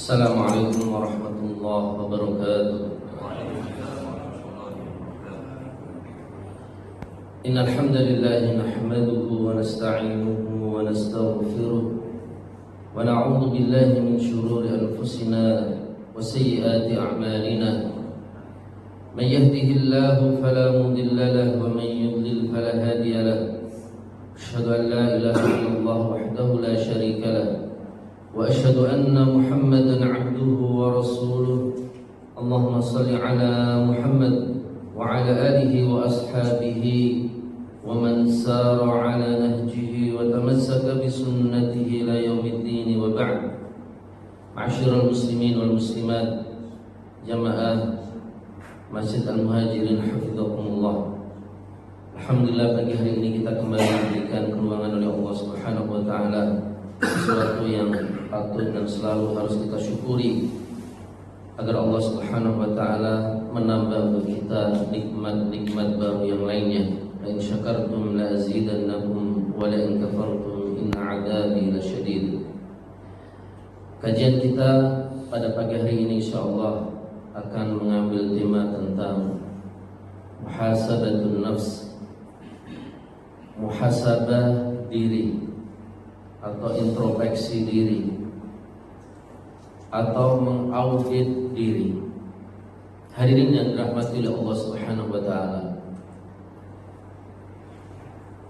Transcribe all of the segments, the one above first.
Assalamualaikum warahmatullahi wabarakatuh. Innal hamdalillah nahmaduhu wa nasta'inuhu wa nastaghfiruh wa na'udzu billahi min shururi anfusina wa sayyiati a'malina. Man yahdihillahu fala mudilla lahu wa man yudlil fala hadiya lahu. Asyhadu an la ilaha illallah wahdahu la syarika lahu وأشهد أن محمدا عبده ورسوله اللهم صل على محمد وعلى آله وأصحابه ومن سار على نهجه وتمسك بسنته إلى يوم الدين وبعد. معاشر المسلمين والمسلمات جماعة Masjid Al-Muhajirin Hafidhakumullah. Alhamdulillah, pagi hari ini kita kembali diberikan keruangan oleh Allah Subhanahu wa taala, sesuatu yang patut dan selalu harus kita syukuri, agar Allah Subhanahu wa taala menambah bagi kita nikmat-nikmat baru yang lainnya. La in syakartum la azidannakum wa la in kafartum inna 'adzabi lasyadid. Kajian kita pada pagi hari ini insyaallah akan mengambil tema tentang muhasabatun nafs, muhasabah diri atau introspeksi diri atau mengaudit diri. Hadirin yang dirahmati oleh Allah Subhanahu wa taala,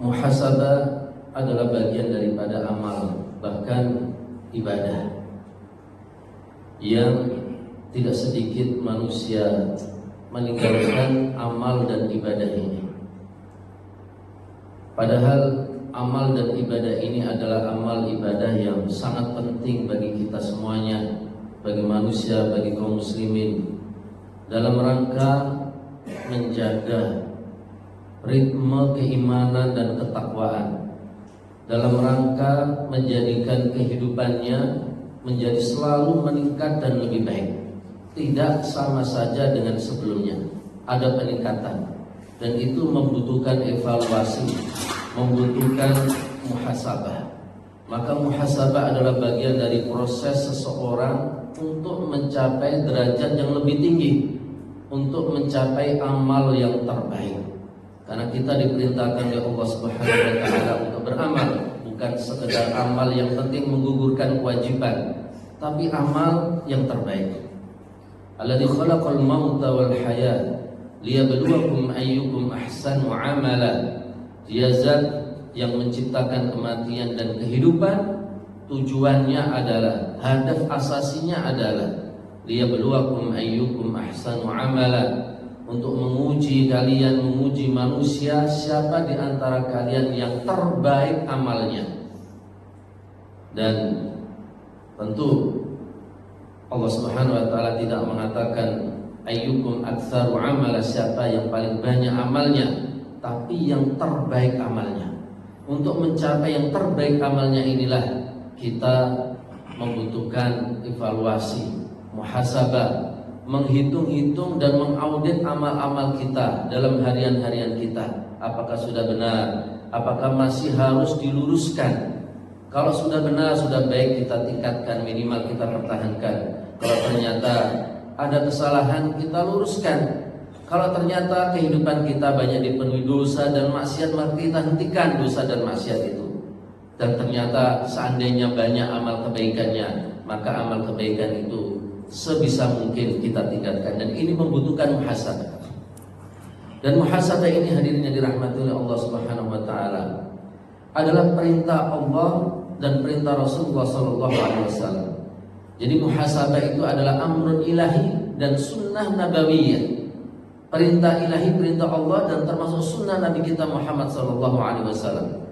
muhasabah adalah bagian daripada amal, bahkan ibadah, yang tidak sedikit manusia meninggalkan amal dan ibadah ini. Padahal amal dan ibadah ini adalah amal ibadah yang sangat penting bagi kita semuanya, bagi manusia, bagi kaum muslimin, dalam rangka menjaga ritme keimanan dan ketakwaan, dalam rangka menjadikan kehidupannya menjadi selalu meningkat dan lebih baik, tidak sama saja dengan sebelumnya, ada peningkatan, dan itu membutuhkan evaluasi, membutuhkan muhasabah. Maka muhasabah adalah bagian dari proses seseorang untuk mencapai derajat yang lebih tinggi, untuk mencapai amal yang terbaik. Karena kita diperintahkan oleh Allah Subhanahu wa taala untuk beramal, bukan sekedar amal yang penting menggugurkan kewajiban, tapi amal yang terbaik. Alladzi khalaqal mauta wal hayat liyabluwakum ayyukum ahsanu amala. Dia zat yang menciptakan kematian dan kehidupan. Tujuannya adalah, hadaf asasinya adalah liyabluwakum ayyukum ahsanu amala, untuk menguji kalian, menguji manusia, siapa di antara kalian yang terbaik amalnya. Dan tentu Allah Subhanahu wa taala tidak mengatakan ayyukum aktsaru amala, siapa yang paling banyak amalnya, tapi yang terbaik amalnya. Untuk mencapai yang terbaik amalnya inilah kita membutuhkan evaluasi, muhasabah, menghitung-hitung dan mengaudit amal-amal kita dalam harian-harian kita. Apakah sudah benar? Apakah masih harus diluruskan? Kalau sudah benar, sudah baik, kita tingkatkan, minimal kita pertahankan. Kalau ternyata ada kesalahan, kita luruskan. Kalau ternyata kehidupan kita banyak dipenuhi dosa dan maksiat, maka kita hentikan dosa dan maksiat itu. Dan ternyata seandainya banyak amal kebaikannya, maka amal kebaikan itu sebisa mungkin kita tingkatkan. Dan ini membutuhkan muhasabah. Dan muhasabah ini, hadirin yang dirahmati oleh Allah Subhanahu wa taala, adalah perintah Allah dan perintah Rasulullah sallallahu alaihi wasallam. Jadi muhasabah itu adalah amrun ilahi dan sunnah nabawiyah. Perintah ilahi, perintah Allah, dan termasuk sunnah Nabi kita Muhammad sallallahu alaihi wasallam.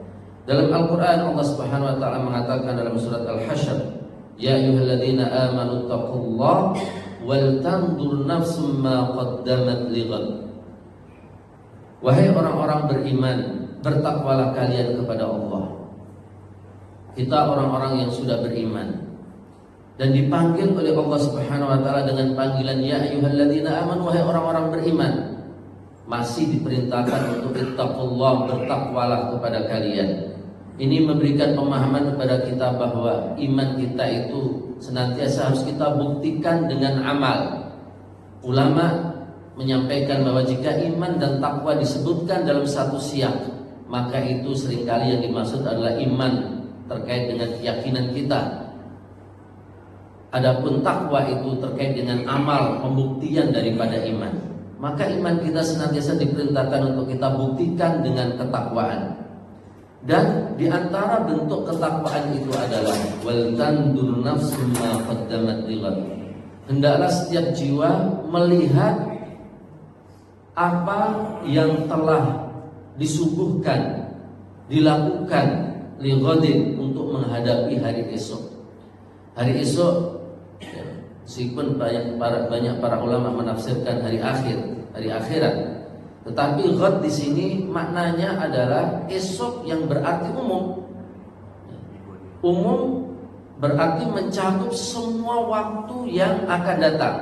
Dalam Al-Qur'an Allah Subhanahu wa taala mengatakan dalam surat Al-Hasyr, ya ayyuhalladzina amanu taqullaha wal tanzur nafsum ma qaddamat lighad. Wahai orang-orang beriman, bertakwalah kalian kepada Allah. Kita orang-orang yang sudah beriman dan dipanggil oleh Allah Subhanahu wa taala dengan panggilan ya ayyuhalladzina amanu, wahai orang-orang beriman. Masih diperintahkan untuk ittaqullah, bertakwalah kepada kalian. Ini memberikan pemahaman kepada kita bahwa iman kita itu senantiasa harus kita buktikan dengan amal. Ulama menyampaikan bahwa jika iman dan takwa disebutkan dalam satu siyak, maka itu seringkali yang dimaksud adalah iman terkait dengan keyakinan kita. Adapun takwa itu terkait dengan amal, pembuktian daripada iman. Maka iman kita senantiasa diperintahkan untuk kita buktikan dengan ketakwaan. Dan di antara bentuk ketakwaan itu adalah wal tandur nafsun ma qaddamat lighad. Hendaklah setiap jiwa melihat apa yang telah disuguhkan, dilakukan lighadin untuk menghadapi hari esok. Hari esok, meskipun banyak para ulama menafsirkan hari akhir, hari akhirat. Tetapi ghad di sini maknanya adalah esok yang berarti umum. Umum berarti mencakup semua waktu yang akan datang,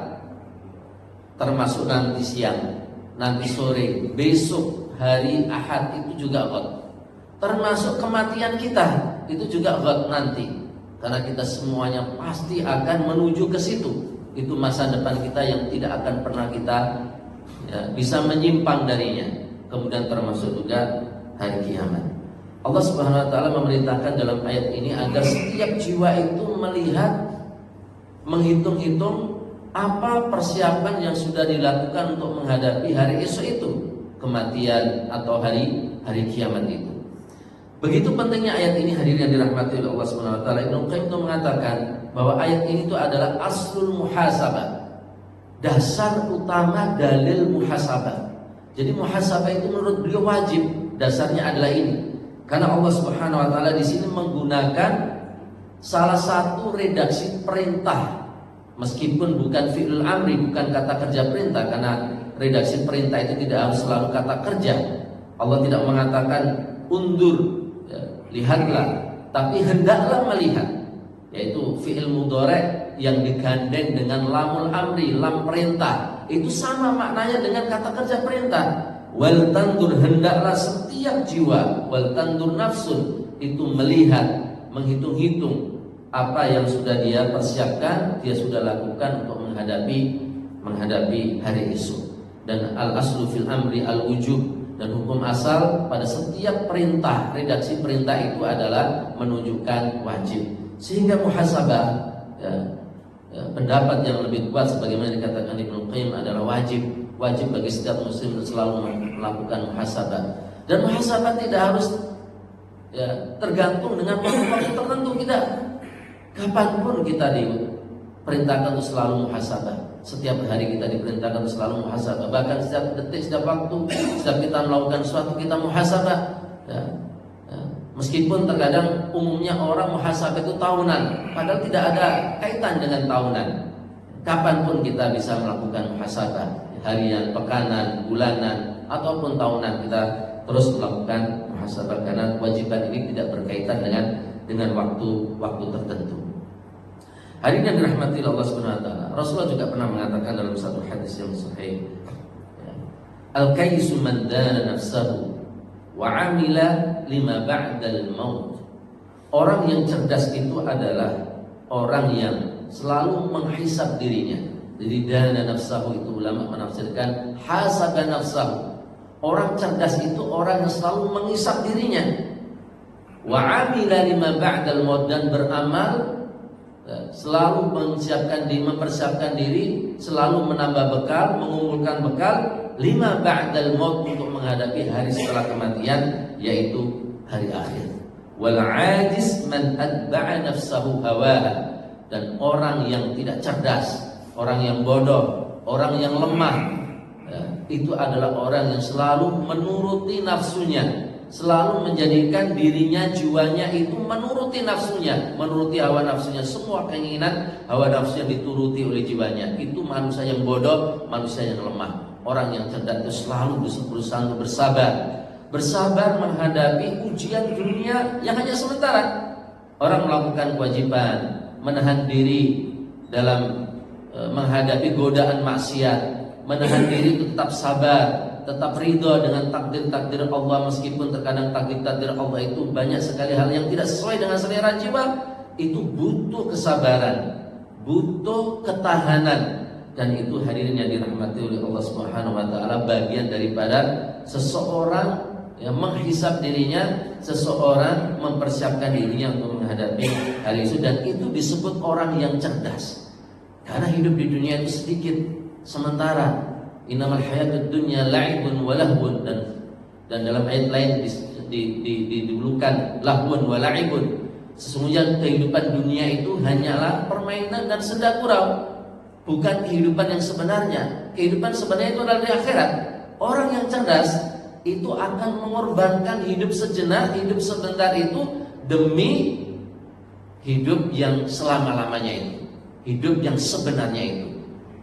termasuk nanti siang, nanti sore, besok, hari Ahad itu juga ghad. Termasuk kematian kita itu juga ghad nanti, karena kita semuanya pasti akan menuju ke situ. Itu masa depan kita yang tidak akan pernah kita bisa menyimpang darinya. Kemudian termasuk juga hari kiamat. Allah Subhanahu wa taala memerintahkan dalam ayat ini agar setiap jiwa itu melihat, menghitung-hitung apa persiapan yang sudah dilakukan untuk menghadapi hari esok itu, kematian atau hari kiamat itu. Begitu pentingnya ayat ini, hadirin yang dirahmati oleh Allah Subhanahu wa taala. Ibnu Qayyim mengatakan bahwa ayat ini itu adalah aslul muhasabah, dasar utama dalil muhasabah. Jadi muhasabah itu menurut beliau wajib, dasarnya adalah ini. Karena Allah Subhanahu wa taala di sini menggunakan salah satu redaksi perintah, meskipun bukan fi'il amri, bukan kata kerja perintah, karena redaksi perintah itu tidak harus selalu kata kerja. Allah tidak mengatakan undur, lihatlah, tapi hendaklah melihat, yaitu fi'il mudhari' yang digandeng dengan lamul amri, lam perintah. Itu sama maknanya dengan kata kerja perintah. Wal tandur, hendaklah setiap jiwa, wal tandur nafsun, itu melihat, menghitung-hitung apa yang sudah dia persiapkan, dia sudah lakukan untuk menghadapi hari esok. Dan al aslu fil amri al wujub, dan hukum asal pada setiap perintah, redaksi perintah itu adalah menunjukkan wajib. Sehingga muhasabah, pendapat yang lebih kuat sebagaimana dikatakan Ibnu Qayyim adalah wajib bagi setiap muslim untuk selalu melakukan muhasabah. Dan muhasabah tidak harus tergantung dengan waktu tertentu. Kita kapanpun kita diperintahkan untuk selalu muhasabah. Setiap hari kita diperintahkan untuk selalu muhasabah. Bahkan setiap detik, setiap waktu, setiap kita melakukan sesuatu kita muhasabah. Meskipun terkadang umumnya orang muhasabah itu tahunan, padahal tidak ada kaitan dengan tahunan. Kapanpun kita bisa melakukan muhasabah, harian, pekanan, bulanan, ataupun tahunan, kita terus melakukan muhasabah, karena kewajiban ini tidak berkaitan dengan waktu tertentu. Hadirin yang dirahmati Allah Subhanahu wa taala, Rasulullah juga pernah mengatakan dalam satu hadis yang sahih, al-kaisu man dana nafsahu wa amila lima ba'dal maut. Orang yang cerdas itu adalah orang yang selalu menghisab dirinya. Jadi dana nafsahu itu ulama menafsirkan hasaba nafsahu. Orang cerdas itu orang yang selalu menghisab dirinya. Wa amila lima ba'dal maut, dan beramal, selalu mempersiapkan diri, selalu menambah bekal, mengumpulkan bekal lima ba'dal maut, untuk menghadapi hari setelah kematian, yaitu hari akhir. Wal 'ajis man atba'a nafsahu hawaha, dan orang yang tidak cerdas, orang yang bodoh, orang yang lemah, itu adalah orang yang selalu menuruti nafsunya, selalu menjadikan dirinya, jiwanya itu menuruti nafsunya, menuruti hawa nafsunya. Semua keinginan hawa nafsu yang dituruti oleh jiwanya, itu manusia yang bodoh, manusia yang lemah. Orang yang cerdas itu selalu berusaha untuk bersabar menghadapi ujian dunia yang hanya sementara. Orang melakukan kewajiban, menahan diri dalam menghadapi godaan maksiat, menahan diri untuk tetap sabar, tetap ridho dengan takdir-takdir Allah, meskipun terkadang takdir-takdir Allah itu banyak sekali hal yang tidak sesuai dengan selera jiwa, itu butuh kesabaran, butuh ketahanan, dan itu hadirnya dirahmati oleh Allah Subhanahu wa taala bagian daripada seseorang yang menghisab dirinya, seseorang mempersiapkan dirinya untuk menghadapi hal itu, dan itu disebut orang yang cerdas. Karena hidup di dunia itu sedikit sementara. Innamal hayatud dunya la'ibun wa lahwun, dan dalam ayat lain didulukan lahwun wa la'ibun. Sesungguhnya kehidupan dunia itu hanyalah permainan dan senda gurau, bukan kehidupan yang sebenarnya. Kehidupan sebenarnya itu adalah di akhirat. Orang yang cerdas itu akan mengorbankan hidup sejenak, hidup sebentar itu demi hidup yang selama-lamanya itu, hidup yang sebenarnya itu.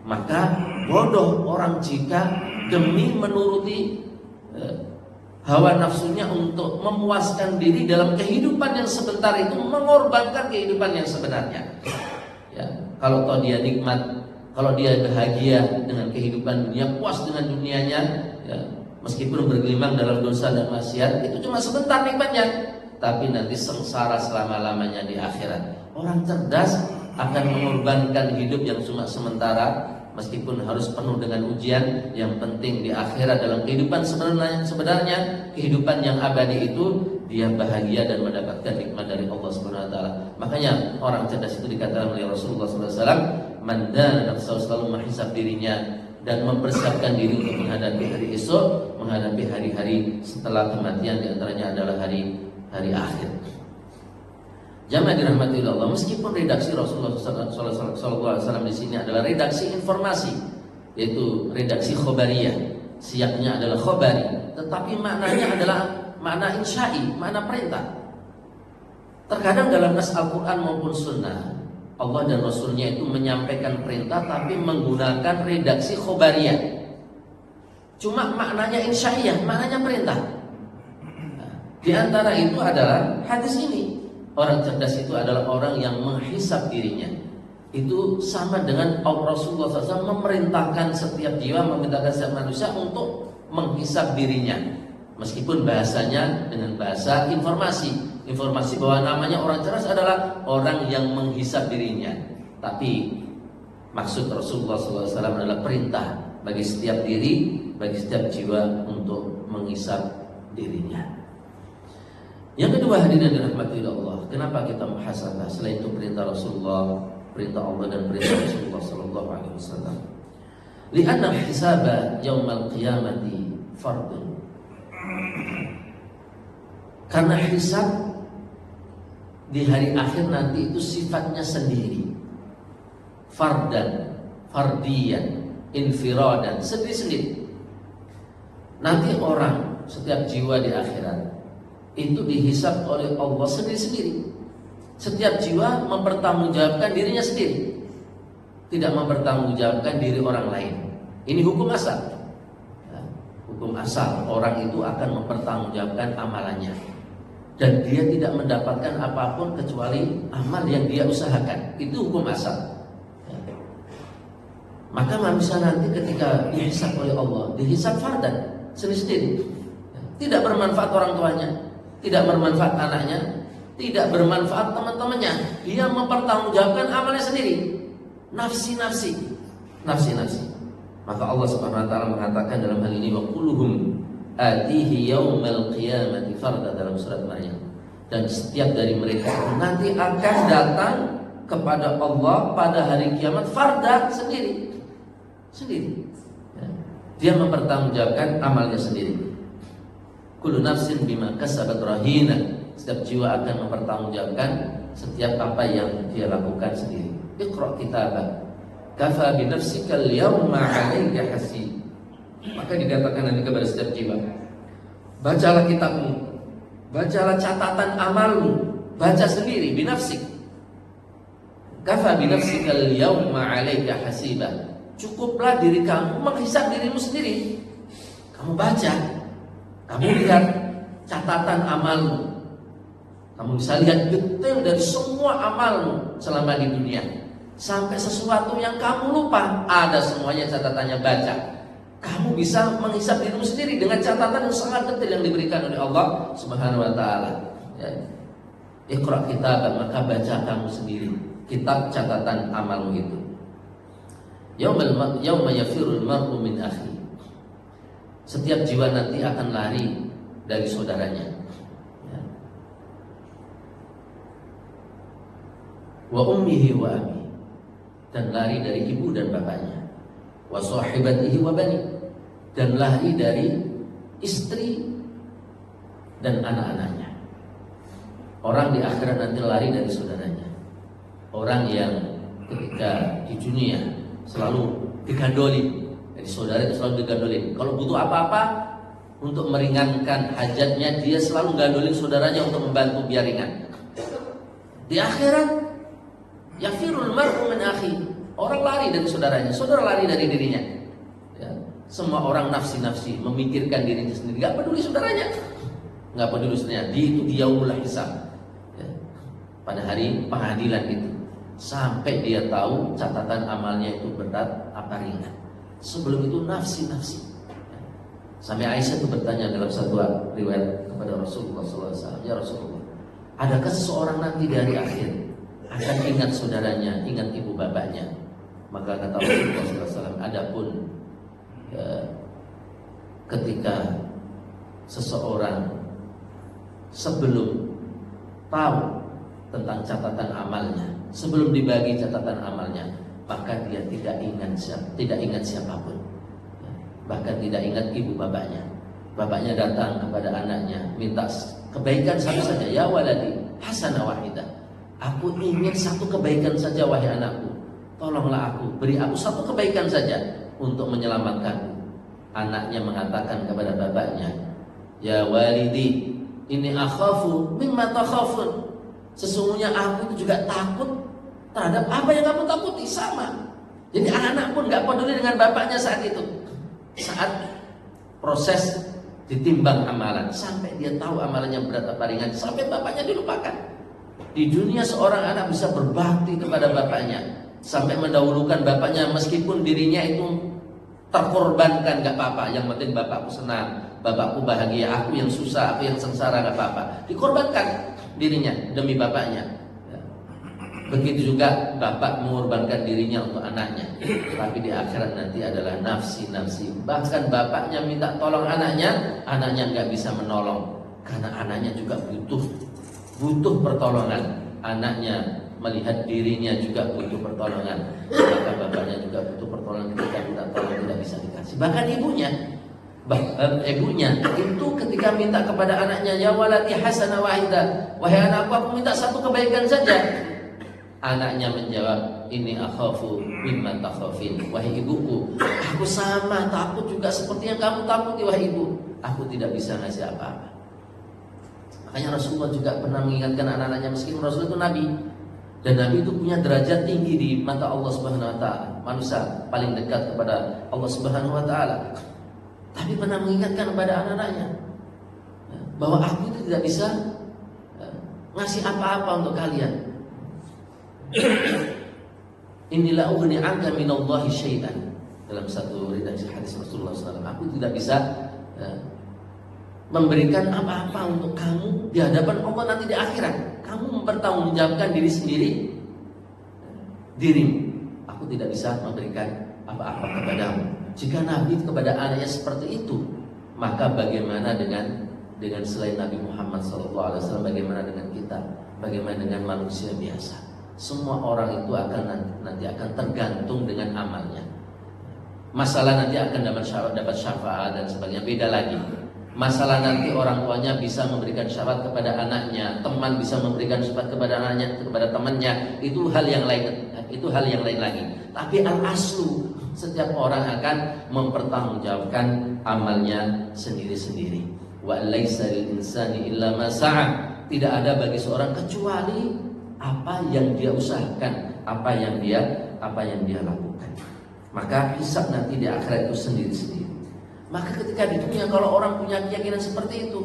Maka bodoh orang jika demi menuruti hawa nafsunya untuk memuaskan diri dalam kehidupan yang sebentar itu mengorbankan kehidupan yang sebenarnya. Ya, kalau toh dia nikmat, kalau dia bahagia dengan kehidupan dunia, puas dengan dunianya, ya, meskipun bergelimang dalam dosa dan maksiat, itu cuma sebentar nikmatnya, tapi nanti sengsara selama-lamanya di akhirat. Orang cerdas akan mengorbankan hidup yang cuma sementara, meskipun harus penuh dengan ujian. Yang penting di akhirat, dalam kehidupan sebenarnya kehidupan yang abadi itu, dia bahagia dan mendapatkan nikmat dari Allah Subhanahu wa taala. Makanya orang cerdas itu dikatakan oleh Rasulullah SAW, man dana nafsahu, selalu menghisab dirinya dan mempersiapkan diri untuk menghadapi hari esok, menghadapi hari-hari setelah kematian, diantaranya adalah hari akhir. Jamaah dirahmati Allah, meskipun redaksi Rasulullah SAW di sini adalah redaksi informasi, yaitu redaksi khobariyah, siapnya adalah khobari, tetapi maknanya adalah makna insya'i, makna perintah. Terkadang dalam nas Al-Quran maupun Sunnah, Allah dan Rasulnya itu menyampaikan perintah tapi menggunakan redaksi khobariyah. Cuma maknanya insya'iyah, maknanya perintah. Nah, di antara itu adalah hadis ini. Orang cerdas itu adalah orang yang menghisab dirinya. Itu sama dengan Rasulullah SAW memerintahkan setiap jiwa, memerintahkan setiap manusia untuk menghisab dirinya. Meskipun bahasanya dengan bahasa informasi bahwa namanya orang cerdas adalah orang yang menghisab dirinya. Tapi maksud Rasulullah SAW adalah perintah bagi setiap diri, bagi setiap jiwa untuk menghisab dirinya. Yang kedua, hadirin dirahmati Allah, kenapa kita muhasabah selain itu perintah Rasulullah, perintah Allah dan perintah Rasulullah sallallahu alaihi wasallam? Li'anna hisaba yaumal qiyamati fardun. Karena hisab di hari akhir nanti itu sifatnya sendiri. Fardan, fardiyan, infiradan, sendiri-sendiri. Nanti orang, setiap jiwa di akhirat itu dihisab oleh Allah sendiri-sendiri. Setiap jiwa mempertanggungjawabkan dirinya sendiri, tidak mempertanggungjawabkan diri orang lain. Ini hukum asal. Ya, hukum asal, orang itu akan mempertanggungjawabkan amalannya, dan dia tidak mendapatkan apapun kecuali amal yang dia usahakan. Itu hukum asal. Ya. Maka manusia nanti ketika dihisab oleh Allah, dihisab fardan, sendiri-sendiri. Ya. Tidak bermanfaat orang tuanya, tidak bermanfaat anaknya, tidak bermanfaat teman-temannya. Dia mempertanggungjawabkan amalnya sendiri. Nafsi. Maka Allah Subhanahu wa taala mengatakan dalam hal ini, wa kulluhum atihi yaumal qiyamati farda, dalam surat Maryam. Dan setiap dari mereka nanti akan datang kepada Allah pada hari kiamat farda, sendiri. Ya. Dia mempertanggungjawabkan amalnya sendiri. Kullu nafsin bima kasabat rahina. Setiap jiwa akan mempertanggungjawabkan setiap apa yang dia lakukan sendiri. Iqra kitabak kafa bi nafsika al-yawma 'alaika hasib. Maka dikatakan nanti kepada setiap jiwa, bacalah kitabmu, bacalah catatan amalmu, baca sendiri binafsik. Kafa bi nafsika al-yawma 'alaika hasiba. Cukuplah diri kamu menghisab dirimu sendiri. Kamu baca, kamu lihat catatan amalmu. Kamu bisa lihat detail dari semua amalmu selama di dunia. Sampai sesuatu yang kamu lupa, ada semuanya catatannya, baca. Kamu bisa menghisap dirimu sendiri dengan catatan yang sangat detail yang diberikan oleh Allah Subhanahu wa taala. Ya. Iqra kitab, maka baca kamu sendiri kitab catatan amalmu itu. Yauma yafirul mar'u min akhi. Setiap jiwa nanti akan lari dari saudaranya. Ya. Wa ummihi wa abi, dan lari dari ibu dan bapaknya. Wa sahibatihi wa bani, dan lari dari istri dan anak-anaknya. Orang di akhirat nanti lari dari saudaranya. Orang yang ketika di dunia selalu digandoli, jadi saudara itu selalu digandoli. Kalau butuh apa-apa untuk meringankan hajatnya, dia selalu gandolin saudaranya untuk membantu biar ringan. Di akhirat yafirul mar'u min akhi, orang lari dari saudaranya, saudara lari dari dirinya. Ya. Semua orang nafsi-nafsi, memikirkan dirinya sendiri, gak peduli saudaranya, gak peduli saudaranya. Itu di yaumul hisab, ya. Pada hari pengadilan itu, sampai dia tahu catatan amalnya itu berat apa ringan. Sebelum itu nafsi-nafsi. Ya. Sampai Aisyah itu bertanya dalam satu riwayat kepada Rasulullah SAW, ya Rasulullah, adakah seseorang nanti di hari akhir akan ingat saudaranya, ingat ibu bapaknya? Maka kata Rasulullah SAW, adapun ketika seseorang sebelum tahu tentang catatan amalnya, sebelum dibagi catatan amalnya, maka dia tidak ingat siapapun, bahkan tidak ingat ibu bapaknya. Bapaknya datang kepada anaknya minta kebaikan satu saja, ya waladi hasanah wahidah, aku ingin satu kebaikan saja wahai anakku, tolonglah aku, beri aku satu kebaikan saja untuk menyelamatkanku. Anaknya mengatakan kepada bapaknya, ya walidi ini akhafu mimma takhafun, sesungguhnya aku itu juga takut terhadap apa yang kamu takuti. Sama. Jadi anak pun gak peduli dengan bapaknya saat itu, saat proses ditimbang amalan, sampai dia tahu amalannya berat apa ringan, sampai bapaknya dilupakan. Di dunia seorang anak bisa berbakti kepada bapaknya, sampai mendahulukan bapaknya meskipun dirinya itu terkorbankan, gak apa-apa, yang penting bapakku senang, bapakku bahagia, aku yang susah, aku yang sengsara, gak apa-apa. Dikorbankan dirinya demi bapaknya. Begitu juga bapak mengorbankan dirinya untuk anaknya. Tapi di akhirat nanti adalah nafsi-nafsi. Bahkan bapaknya minta tolong anaknya nggak bisa menolong, karena anaknya juga butuh pertolongan. Anaknya melihat dirinya juga butuh pertolongan, maka bapaknya juga butuh pertolongan. Ketika minta tolong tidak bisa dikasih. Bahkan ibunya itu ketika minta kepada anaknya, ya waladi hasanah wahidah, wahai anakku, aku minta satu kebaikan saja. Anaknya menjawab, ini akhafu mimma takhafin, wahai ibuku, aku sama takut juga seperti yang kamu takuti wahai ibu, aku tidak bisa ngasih apa-apa. Makanya Rasulullah juga pernah mengingatkan anak-anaknya, meskipun Rasulullah itu nabi, dan nabi itu punya derajat tinggi di mata Allah Subhanahu wa taala, manusia paling dekat kepada Allah Subhanahu wa taala, tapi pernah mengingatkan kepada anak-anaknya bahwa aku itu tidak bisa ngasih apa-apa untuk kalian. Inilah ughni anka minallahi syai'an, dalam satu hadis Rasulullah SAW, aku tidak bisa memberikan apa-apa untuk kamu di hadapan Allah nanti di akhirat. Kamu mempertanggungjawabkan diri sendiri, dirimu. Aku tidak bisa memberikan apa-apa kepadamu. Jika Nabi kepada anaknya seperti itu, maka bagaimana dengan selain Nabi Muhammad SAW? Bagaimana dengan kita? Bagaimana dengan manusia biasa? Semua orang itu nanti akan tergantung dengan amalnya. Masalah nanti akan dapat syafaat dan sebagainya, beda lagi. Masalah nanti orang tuanya bisa memberikan syafaat kepada anaknya, teman bisa memberikan syafaat kepada anaknya, kepada temannya, itu hal yang lain lagi. Tapi al-aslu, setiap orang akan mempertanggungjawabkan amalnya sendiri-sendiri. Wa laisa lil insani illa ma sa'a. Tidak ada bagi seorang kecuali apa yang dia usahakan, apa yang dia lakukan. Maka hisab nanti di akhirat itu sendiri-sendiri. Maka ketika di dunia kalau orang punya keyakinan seperti itu,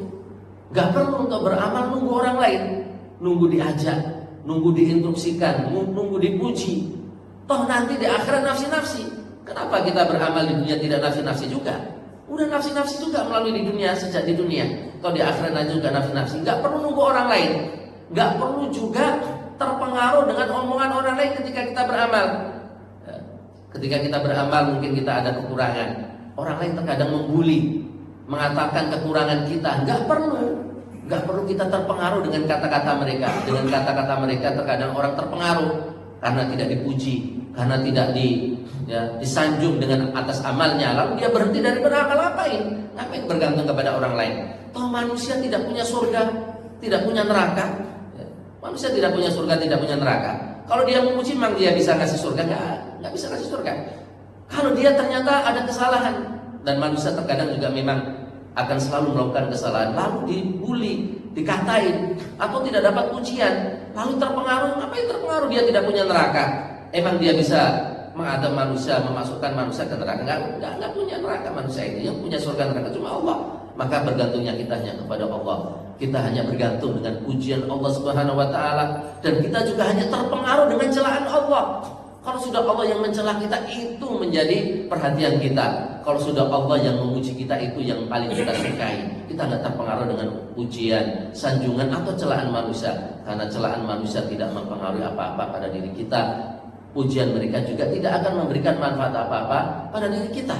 gak perlu untuk beramal nunggu orang lain, nunggu diajak, nunggu diinstruksikan, nunggu dipuji. Toh nanti di akhirat nafsi-nafsi. Kenapa kita beramal di dunia tidak nafsi-nafsi juga? Udah nafsi-nafsi juga melalui di dunia, sejak di dunia. Kalau di akhirat juga nafsi-nafsi. Gak perlu nunggu orang lain. Gak perlu juga terpengaruh dengan omongan orang lain ketika kita beramal. Ketika kita beramal mungkin kita ada kekurangan. Orang lain terkadang membuli, mengatakan kekurangan kita. Gak perlu kita terpengaruh dengan kata-kata mereka. Dengan kata-kata mereka terkadang orang terpengaruh karena tidak dipuji, karena tidak disanjung dengan atas amalnya. Lalu dia berhenti dari beramal. Ngapain bergantung kepada orang lain? Toh manusia tidak punya surga, tidak punya neraka. Manusia tidak punya surga, tidak punya neraka. Kalau dia memuji, memang dia bisa kasih surga? Nggak bisa kasih surga. Kalau dia ternyata ada kesalahan, dan manusia terkadang juga memang akan selalu melakukan kesalahan, lalu dibully, dikatain, atau tidak dapat pujian, lalu terpengaruh. Ngapain terpengaruh? Dia tidak punya neraka. Emang dia bisa mengadab manusia, memasukkan manusia ke neraka? Nggak punya neraka manusia ini. Yang punya surga neraka cuma Allah. Maka bergantungnya kita hanya kepada Allah. Kita hanya bergantung dengan pujian Allah Subhanahu wa taala, dan kita juga hanya terpengaruh dengan celaan Allah. Kalau sudah Allah yang mencela kita, itu menjadi perhatian kita. Kalau sudah Allah yang memuji kita, itu yang paling kita sukai. Kita nggak terpengaruh dengan pujian, sanjungan atau celaan manusia, karena celaan manusia tidak mempengaruhi apa-apa pada diri kita. Pujian mereka juga tidak akan memberikan manfaat apa-apa pada diri kita.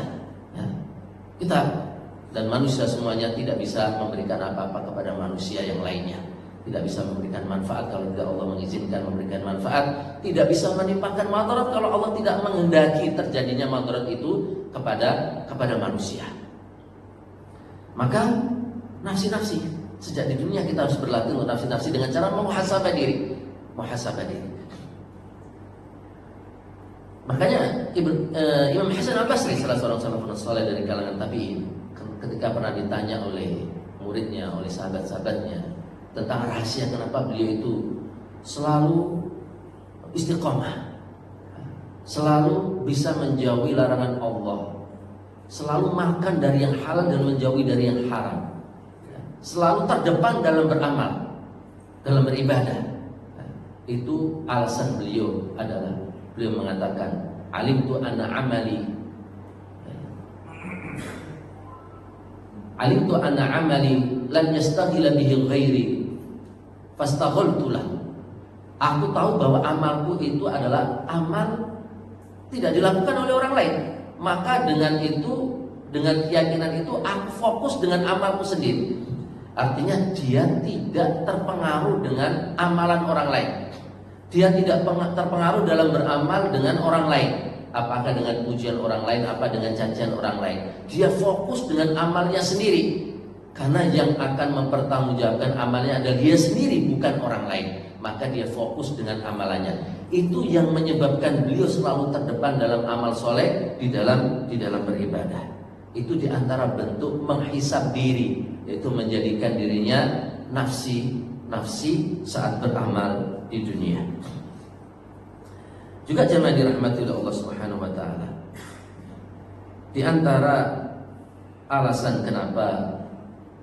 Kita dan manusia semuanya tidak bisa memberikan apa-apa kepada manusia yang lainnya. Tidak bisa memberikan manfaat kalau tidak Allah mengizinkan memberikan manfaat. Tidak bisa menimpakan madarat kalau Allah tidak menghendaki terjadinya madarat itu kepada manusia. Maka nafsi-nafsi, sejak di dunia kita harus berlatih untuk nafsi-nafsi dengan cara muhasabah diri. Makanya Imam Hasan Al-Basri, salah seorang salafun saleh dari kalangan tabi'in, ketika pernah ditanya oleh muridnya, oleh sahabat-sahabatnya tentang rahasia kenapa beliau itu selalu istiqomah, selalu bisa menjauhi larangan Allah, selalu makan dari yang halal dan menjauhi dari yang haram, selalu terdepan dalam beramal, dalam beribadah. Itu alasan beliau adalah, beliau mengatakan, alimtu anna amali lan yastaghila bihi ghairi fastaghaltu lahu. Aku tahu bahwa amalku itu adalah amal tidak dilakukan oleh orang lain. Maka dengan itu, dengan keyakinan itu, aku fokus dengan amalku sendiri. Artinya dia tidak terpengaruh dengan amalan orang lain. Dia tidak terpengaruh dalam beramal dengan orang lain. Apakah dengan pujian orang lain, apa dengan cacian orang lain. Dia fokus dengan amalnya sendiri. Karena yang akan mempertanggungjawabkan amalnya adalah dia sendiri, bukan orang lain. Maka dia fokus dengan amalannya. Itu yang menyebabkan beliau selalu terdepan dalam amal soleh, di dalam beribadah. Itu diantara bentuk menghisab diri, yaitu menjadikan dirinya nafsi saat beramal di dunia. Juga jemaah dirahmati oleh Allah Subhanahu wa taala, di antara alasan kenapa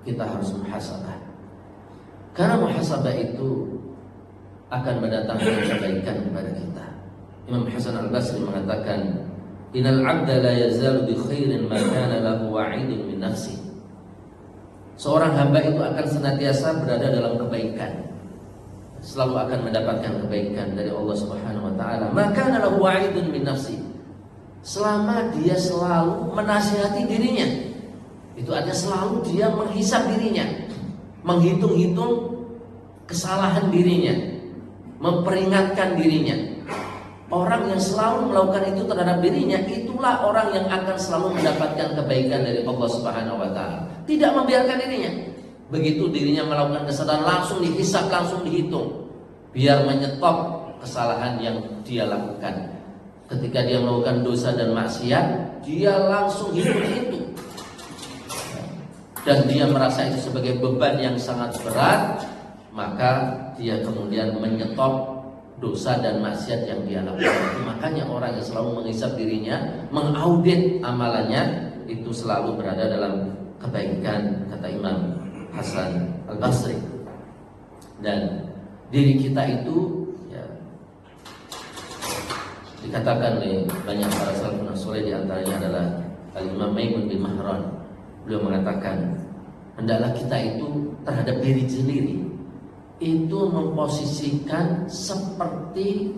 kita harus muhasabah, karena muhasabah itu akan mendatangkan kebaikan kepada kita. Imam Hasan Al-Basri mengatakan, innal 'abda la yazalu bi khairin ma kana lahu wa'idun min nafsi. Seorang hamba itu akan senantiasa berada dalam kebaikan, selalu akan mendapatkan kebaikan dari Allah Subhanahu wa taala. Maka lahu wa'idun min nafsi, selama dia selalu menasihati dirinya. Itu artinya selalu dia menghisab dirinya, menghitung-hitung kesalahan dirinya, memperingatkan dirinya. Orang yang selalu melakukan itu terhadap dirinya, itulah orang yang akan selalu mendapatkan kebaikan dari Allah Subhanahu wa taala. Tidak membiarkan dirinya. Begitu dirinya melakukan kesalahan, langsung dihisab, langsung dihitung, biar menyetop kesalahan yang dia lakukan. Ketika dia melakukan dosa dan maksiat, dia langsung hitung-hitung, dan dia merasa itu sebagai beban yang sangat berat. Maka dia kemudian menyetop dosa dan maksiat yang dia lakukan. Makanya orang yang selalu menghisab dirinya, mengaudit amalannya, itu selalu berada dalam kebaikan, kata Imam Hasan Al-Basri. Dan diri kita itu Dikatakan oleh banyak para salafun saleh, di antaranya adalah Al-Imam Maimun bin Mahran. Beliau mengatakan, hendaklah kita itu terhadap diri sendiri itu memposisikan seperti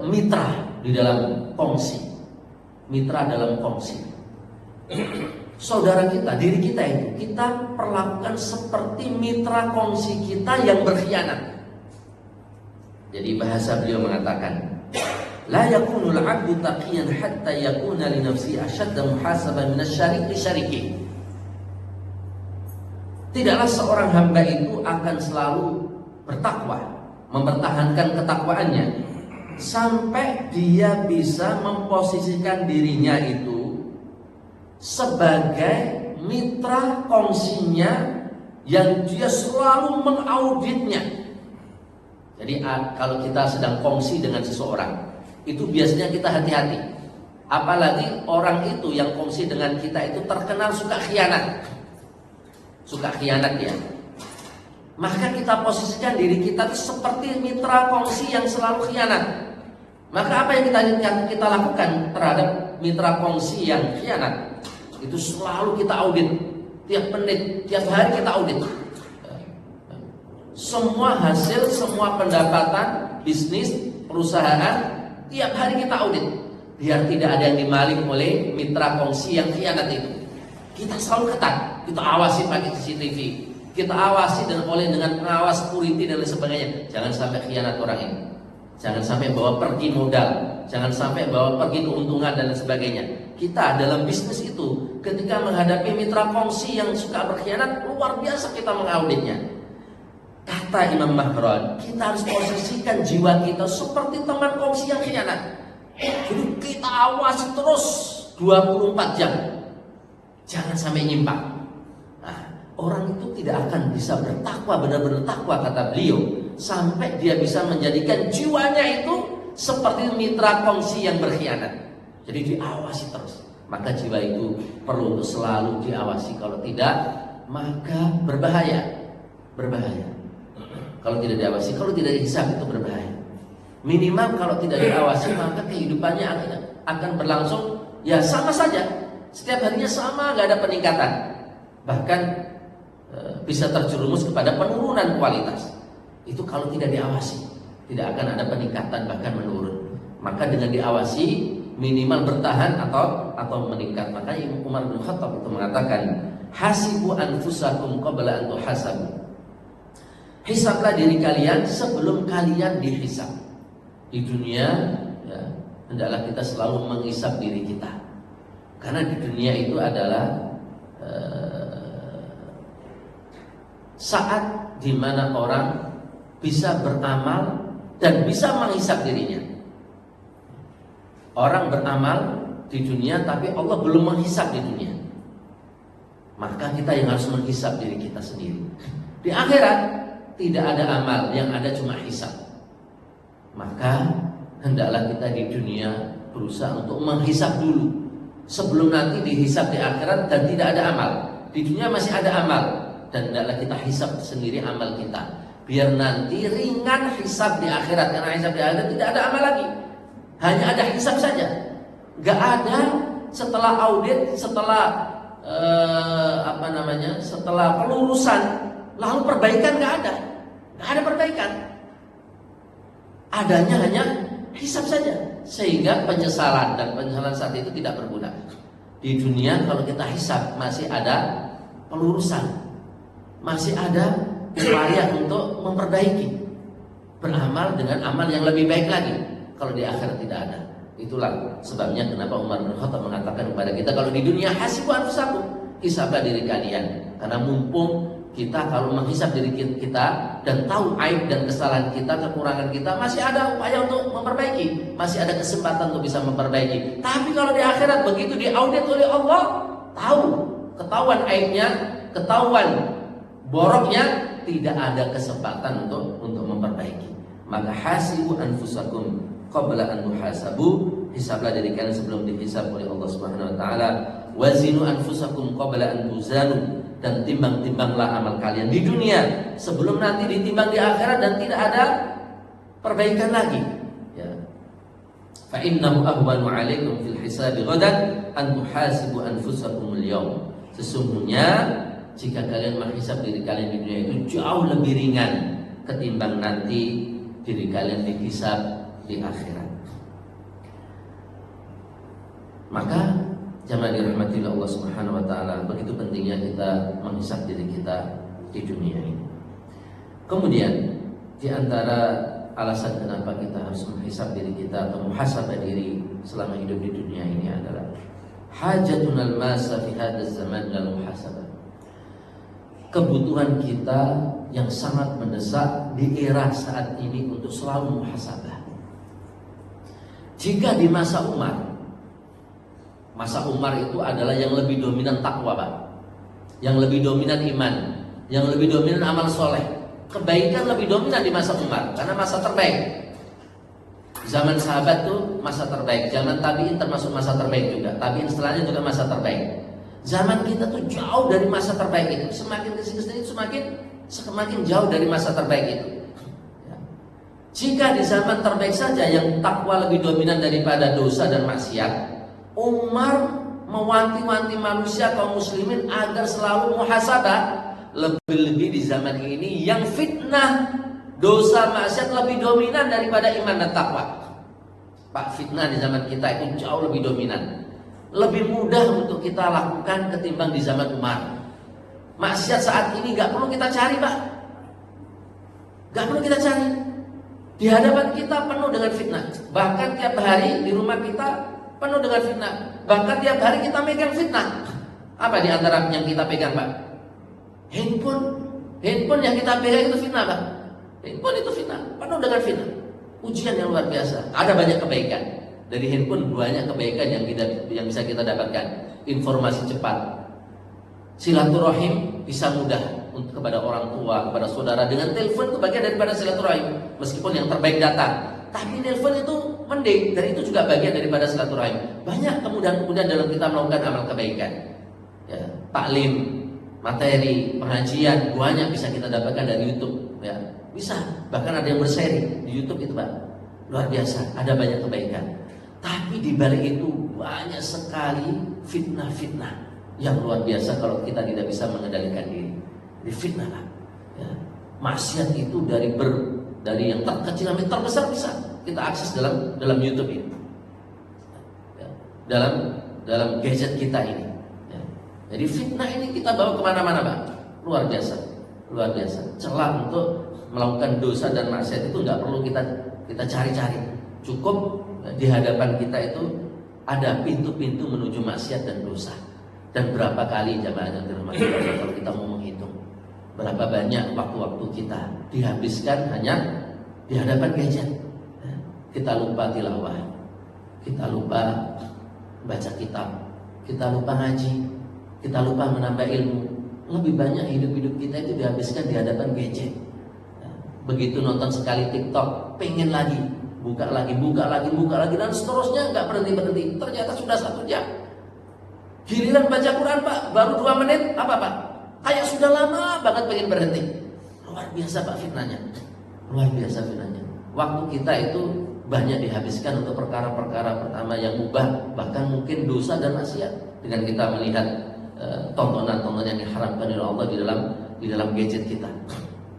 mitra di dalam kongsi. Mitra dalam kongsi. Saudara kita, diri kita itu kita perlakukan seperti mitra kongsi kita yang berkhianat. Jadi bahasa beliau mengatakan, la yakunul 'abdu taqiyan hatta yakuna li nafsi ashadda muhasabah min asy-syariq li syariki. Tidaklah seorang hamba itu akan selalu bertakwa, mempertahankan ketakwaannya sampai dia bisa memposisikan dirinya itu sebagai mitra kongsinya yang dia selalu mengauditnya. Jadi kalau kita sedang kongsi dengan seseorang, itu biasanya kita hati-hati. Apalagi orang itu yang kongsi dengan kita itu terkenal suka khianat. Suka khianat ya. Maka kita posisikan diri kita seperti mitra kongsi yang selalu khianat. Maka apa yang kita lakukan terhadap mitra kongsi yang khianat? Itu selalu kita audit. Tiap menit, tiap hari kita audit. Semua hasil, semua pendapatan, bisnis, perusahaan, tiap hari kita audit. Biar tidak ada yang dimaling oleh mitra kongsi yang khianat itu. Kita selalu ketat, kita awasi pakai CCTV, kita awasi dengan pengawas security dan lain sebagainya. Jangan sampai khianat orang ini. Jangan sampai bawa pergi modal, jangan sampai bawa pergi keuntungan dan lain sebagainya. Kita dalam bisnis itu ketika menghadapi mitra kongsi yang suka berkhianat, luar biasa kita mengauditnya. Kata Imam Mahran, kita harus posisikan jiwa kita seperti teman kongsi yang khianat. Jadi kita awasi terus 24 jam. Jangan sampai nyimpang. Nah, orang itu tidak akan bisa bertakwa, benar-benar takwa kata beliau, sampai dia bisa menjadikan jiwanya itu seperti mitra kongsi yang berkhianat. Jadi diawasi terus. Maka jiwa itu perlu untuk selalu diawasi. Kalau tidak, maka berbahaya. Berbahaya. Kalau tidak diawasi, kalau tidak dihisab itu berbahaya. Minimal kalau tidak diawasi, maka kehidupannya akan berlangsung ya sama saja. Setiap harinya sama, nggak ada peningkatan. Bahkan bisa terjerumus kepada penurunan kualitas. Itu kalau tidak diawasi, tidak akan ada peningkatan, bahkan menurun. Maka dengan diawasi, minimal bertahan atau meningkat. Maka Umar bin Khattab itu mengatakan, hasibu anfusakum qabla an tuhasabu. Hisablah diri kalian sebelum kalian dihisab. Di dunia ya, hendaklah kita selalu menghisab diri kita. Karena di dunia itu adalah saat di mana orang bisa beramal dan bisa menghisab dirinya. Orang beramal di dunia tapi Allah belum menghisab di dunia. Maka kita yang harus menghisab diri kita sendiri. Di akhirat tidak ada amal, yang ada cuma hisab. Maka hendaklah kita di dunia berusaha untuk menghisab dulu sebelum nanti dihisab di akhirat dan tidak ada amal. Di dunia masih ada amal dan hendaklah kita hisab sendiri amal kita. Biar nanti ringan hisab di akhirat, karena hisab di akhirat tidak ada amal lagi. Hanya ada hisab saja. Gak ada setelah audit, setelah setelah pelurusan lalu perbaikan gak ada. Gak ada perbaikan. Adanya hanya hisab saja. Sehingga penyesalan saat itu tidak berguna. Di dunia kalau kita hisab masih ada pelurusan, masih ada upaya untuk memperbaiki, beramal dengan amal yang lebih baik lagi. Kalau di akhirat tidak ada. Itulah sebabnya kenapa Umar bin Khattab mengatakan kepada kita, kalau di dunia hasibu anfusakum, hisablah diri kalian. Karena mumpung kita kalau menghisab diri kita dan tahu aib dan kesalahan kita, kekurangan kita, masih ada upaya untuk memperbaiki, masih ada kesempatan untuk bisa memperbaiki. Tapi kalau di akhirat begitu diaudit oleh Allah, ketahuan aibnya, ketahuan boroknya, tidak ada kesempatan untuk memperbaiki. Maka hasibu anfusakum qabla an tuhasabu, hisablah diri kalian sebelum dihisab oleh Allah Subhanahu wa taala. Wazinu anfusakum qabla an tuzanu, dan timbang-timbanglah amal kalian di dunia sebelum nanti ditimbang di akhirat dan tidak ada perbaikan lagi. Ya, Fa innahu ahwanu 'alaikum fil hisabi ghadan an tuhasibu anfusakumul yawm. Sesungguhnya jika kalian menghisab diri kalian di dunia itu jauh lebih ringan ketimbang nanti diri kalian dihisab di akhirat. Maka jamaah dirahmati Allah Subhanahu wa taala, begitu pentingnya kita menghisab diri kita di dunia ini. Kemudian di antara alasan kenapa kita harus menghisab diri kita atau muhasabah diri selama hidup di dunia ini adalah hajatunal masa fi hadzal zaman lil muhasabah. Kebutuhan kita yang sangat mendesak di era saat ini untuk selalu muhasabah. Jika di masa Umar itu adalah yang lebih dominan takwa, Pak. Yang lebih dominan iman, yang lebih dominan amal soleh. Kebaikan lebih dominan di masa Umar karena masa terbaik. Zaman sahabat tuh masa terbaik, zaman tabi'in termasuk masa terbaik juga. Tabi'in setelahnya juga masa terbaik. Zaman kita tuh jauh dari masa terbaik itu. Semakin kesini semakin jauh dari masa terbaik itu. Jika di zaman terbaik saja yang takwa lebih dominan daripada dosa dan maksiat, Umar mewanti-wanti manusia kaum muslimin agar selalu muhasabah. Lebih-lebih di zaman ini yang fitnah, dosa, maksiat lebih dominan daripada iman dan takwa. Pak, fitnah di zaman kita itu jauh lebih dominan. Lebih mudah untuk kita lakukan ketimbang di zaman Umar. Maksiat saat ini gak perlu kita cari, Pak. Gak perlu kita cari. Di hadapan kita penuh dengan fitnah. Bahkan tiap hari di rumah kita penuh dengan fitnah. Bahkan tiap hari kita megang fitnah. Apa di antara yang kita pegang, Pak? Handphone yang kita pegang itu fitnah, Pak. Handphone itu fitnah, penuh dengan fitnah. Ujian yang luar biasa. Ada banyak kebaikan. Dari handphone banyak kebaikan yang bisa kita dapatkan. Informasi cepat, silaturahim bisa mudah untuk kepada orang tua, kepada saudara. Dengan telepon itu bagian daripada silaturahim. Meskipun yang terbaik datang, tapi telepon itu mending, dan itu juga bagian daripada silaturahim. Banyak kemudahan-kemudahan dalam kita melakukan amal kebaikan. Ya, taklim, materi, pengajian banyak bisa kita dapatkan dari YouTube. Ya, bisa. Bahkan ada yang berseri di YouTube itu, Pak. Luar biasa. Ada banyak kebaikan. Tapi di balik itu banyak sekali fitnah-fitnah yang luar biasa kalau kita tidak bisa mengendalikan diri. Di fitnah, Pak. Ya. Maksiat itu dari yang terkecil sampai terbesar bisa kita akses dalam YouTube ini. Ya. Dalam gadget kita ini. Ya. Jadi fitnah ini kita bawa kemana-mana, Pak. Luar biasa, luar biasa. Celah untuk melakukan dosa dan maksiat itu nggak perlu kita cari-cari. Cukup di hadapan kita itu ada pintu-pintu menuju maksiat dan dosa. Dan berapa kali jamaah yang dirahmati Allah kalau kita mau menghitung berapa banyak waktu-waktu kita dihabiskan hanya di hadapan gadget. Kita lupa tilawah, kita lupa baca kitab, kita lupa ngaji, kita lupa menambah ilmu. Lebih banyak hidup-hidup kita itu dihabiskan di hadapan gadget. Begitu nonton sekali TikTok, pengen lagi, buka lagi, dan seterusnya nggak berhenti. Ternyata sudah 1 jam. Giliran baca Quran, Pak, baru 2 menit, apa, Pak? Kayak sudah lama banget pengen berhenti. Luar biasa, Pak, fitnahnya. Luar biasa fitnahnya. Waktu kita itu banyak dihabiskan untuk perkara-perkara pertama yang mubah, bahkan mungkin dosa dan maksiat. Dengan kita melihat tontonan-tontonan yang diharamkan oleh Allah di dalam gadget kita.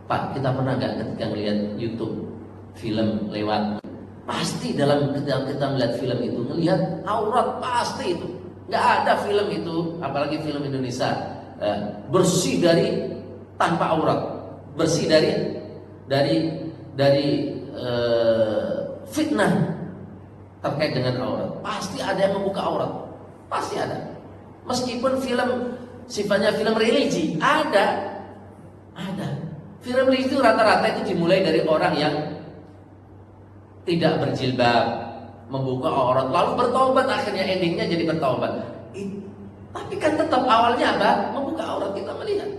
Pak, kita pernah nggak ketika melihat YouTube film lewat, pasti ketika kita melihat film itu melihat aurat, pasti itu. Nggak ada film itu, apalagi film Indonesia, bersih dari tanpa aurat, bersih dari fitnah terkait dengan aurat. Pasti ada yang membuka aurat, pasti ada. Meskipun film sifatnya film religi, ada. Film religi itu rata-rata itu dimulai dari orang yang tidak berjilbab, membuka aurat, lalu bertaubat, akhirnya endingnya jadi bertaubat. Tapi kan tetap awalnya apa? Membuka aurat. Kita melihat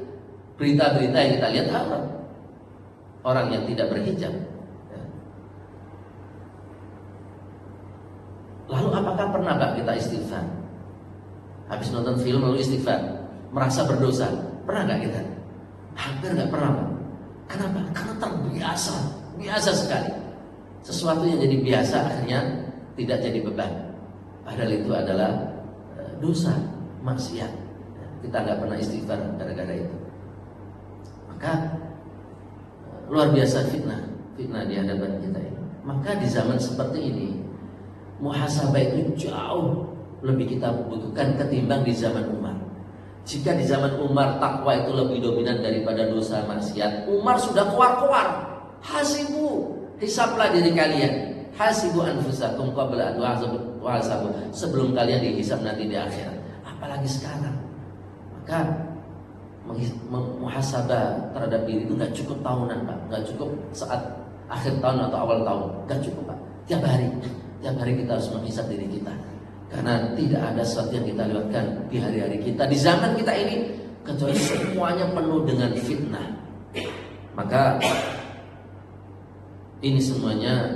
berita-berita yang kita lihat aurat orang yang tidak berhijab. Lalu apakah pernah, Pak, kita istighfar? Habis nonton film lalu istighfar, merasa berdosa, pernah nggak kita? Hampir nggak pernah, Pak. Kenapa? Karena terbiasa, biasa sekali. Sesuatu yang jadi biasa akhirnya tidak jadi beban. Padahal itu adalah dosa, maksiat. Kita nggak pernah istighfar gara-gara itu. Maka luar biasa fitnah di hadapan kita ini. Maka di zaman seperti ini, muhasabah itu jauh lebih kita butuhkan ketimbang di zaman Umar. Jika di zaman Umar takwa itu lebih dominan daripada dosa maksiat, Umar sudah keluar-keluar. Hasibu, hisablah diri kalian. Hasibu anfusakum qabla an tuhasabu. Sebelum kalian dihisab nanti di akhirat. Apalagi sekarang. Maka muhasabah terhadap diri itu nggak cukup tahunan, Pak. Nggak cukup saat akhir tahun atau awal tahun. Nggak cukup, Pak. Tiap hari kita harus menghisab diri kita. Karena tidak ada sesuatu yang kita lewatkan di hari-hari kita, di zaman kita ini, kecuali semuanya penuh dengan fitnah. Maka ini semuanya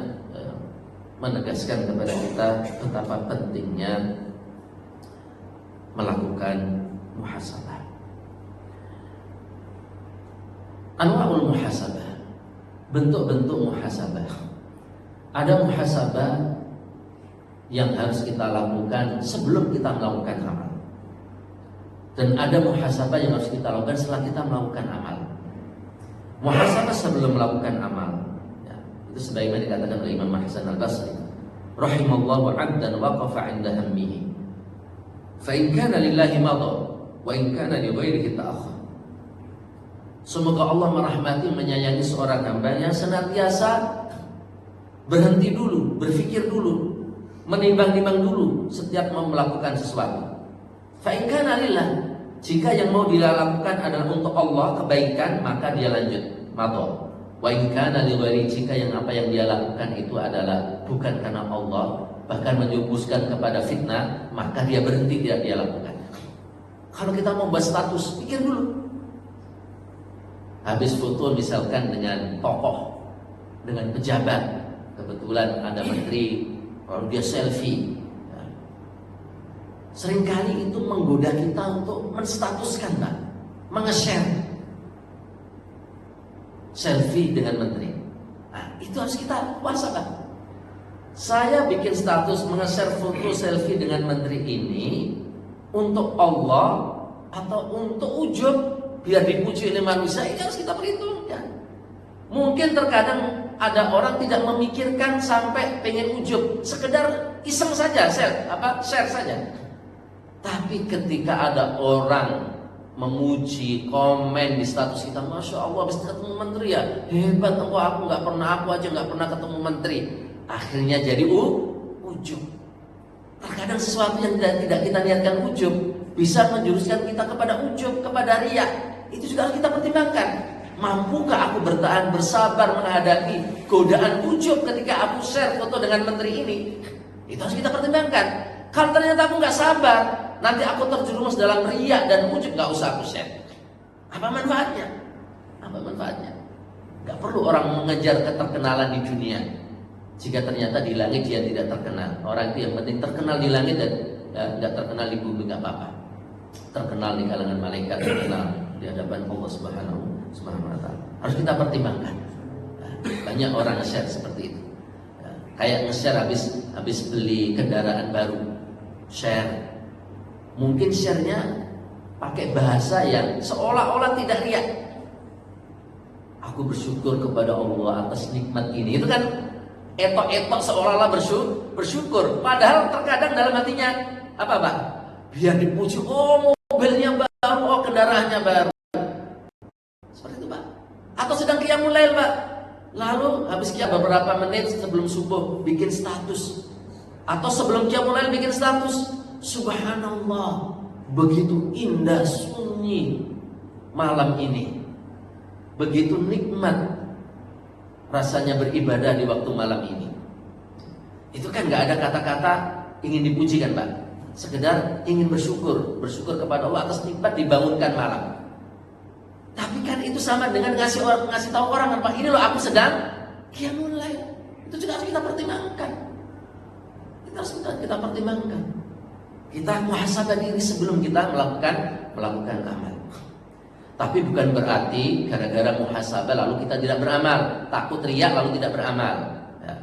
menegaskan kepada kita betapa pentingnya melakukan muhasabah. Anwa'ul muhasabah, bentuk-bentuk muhasabah. Ada muhasabah yang harus kita lakukan sebelum kita melakukan amal, dan ada muhasabah yang harus kita lakukan setelah kita melakukan amal. Muhasabah sebelum melakukan amal, ya, itu sebagaimana dikatakan oleh Imam Hasan Al-Basri, rahimallahu 'abdan waqafa 'inda hammihi, fa in kana lillahi madha wa in kana li ghairihi ta'akhkhar. Semoga Allah merahmati, menyayangi seorang hamba yang senantiasa berhenti dulu, berpikir dulu, menimbang-nimbang dulu setiap mau melakukan sesuatu. Fa in kana lillah, jika yang mau dilakukan adalah untuk Allah, kebaikan, maka dia lanjut madha. Wa in kana li ghairi, jika yang apa yang dia lakukan itu adalah bukan karena Allah, bahkan menjumuskan kepada fitnah, maka dia berhenti, tidak dia lakukan. Kalau kita mau bahas status, pikir dulu. Habis foto misalkan dengan tokoh, dengan pejabat, kebetulan ada menteri, kalau dia selfie, ya, seringkali itu menggoda kita untuk menstatuskan, Pak, menge-share selfie dengan menteri. Nah, itu harus kita waspada. Saya bikin status menge-share foto selfie dengan menteri ini untuk Allah atau untuk ujub biar dipuji oleh manusia, ini harus kita perhitungkan. Mungkin terkadang ada orang tidak memikirkan sampai pengen ujub, sekedar iseng saja, share saja. Tapi ketika ada orang memuji, komen di status kita, Masya Allah habis ketemu menteri ya, hebat engkau, aku aja nggak pernah ketemu menteri. Akhirnya jadi ujub. Terkadang sesuatu yang tidak kita niatkan ujub bisa menjuruskan kita kepada ujub, kepada riya. Itu juga harus kita pertimbangkan. Mampukah aku bertahan, bersabar menghadapi godaan ujub ketika aku share foto dengan menteri ini? Itu harus kita pertimbangkan. Kalau ternyata aku nggak sabar, nanti aku terjerumus dalam riya dan ujub, nggak usah aku share. Apa manfaatnya? Nggak perlu orang mengejar keterkenalan di dunia jika ternyata di langit dia tidak terkenal. Orang itu yang penting terkenal di langit dan nggak terkenal di bumi, nggak apa-apa. Terkenal di kalangan malaikat, terkenal di hadapan Allah Subhanahu wa ta'ala. Harus kita pertimbangkan. Banyak orang nge-share seperti itu. Kayak nge-share habis beli kendaraan baru. Share. Mungkin share-nya pakai bahasa yang seolah-olah tidak riya. Aku bersyukur kepada Allah atas nikmat ini. Itu kan etok-etok seolah-olah bersyukur. Padahal terkadang dalam hatinya apa, Pak? Biar dipuji, oh mobilnya baru, oh kendaraannya baru. Seperti itu, Pak. Atau sedang qiyamul lail, Pak. Lalu habis qiyam beberapa menit sebelum subuh bikin status. Atau sebelum qiyamul lail bikin status. Subhanallah, begitu indah sunyi malam ini. Begitu nikmat rasanya beribadah di waktu malam ini. Itu kan gak ada kata-kata ingin dipuji kan, Pak? Sekedar ingin bersyukur kepada Allah atas nikmat dibangunkan malam. Tapi kan itu sama dengan ngasih tahu orang, Pak, ini loh aku sedang qiyamul lail. Itu juga harus kita pertimbangkan. Kita pertimbangkan. Kita muhasabah diri sebelum kita melakukan amal. Tapi bukan berarti gara-gara muhasabah lalu kita tidak beramal, takut riya lalu tidak beramal. Ya.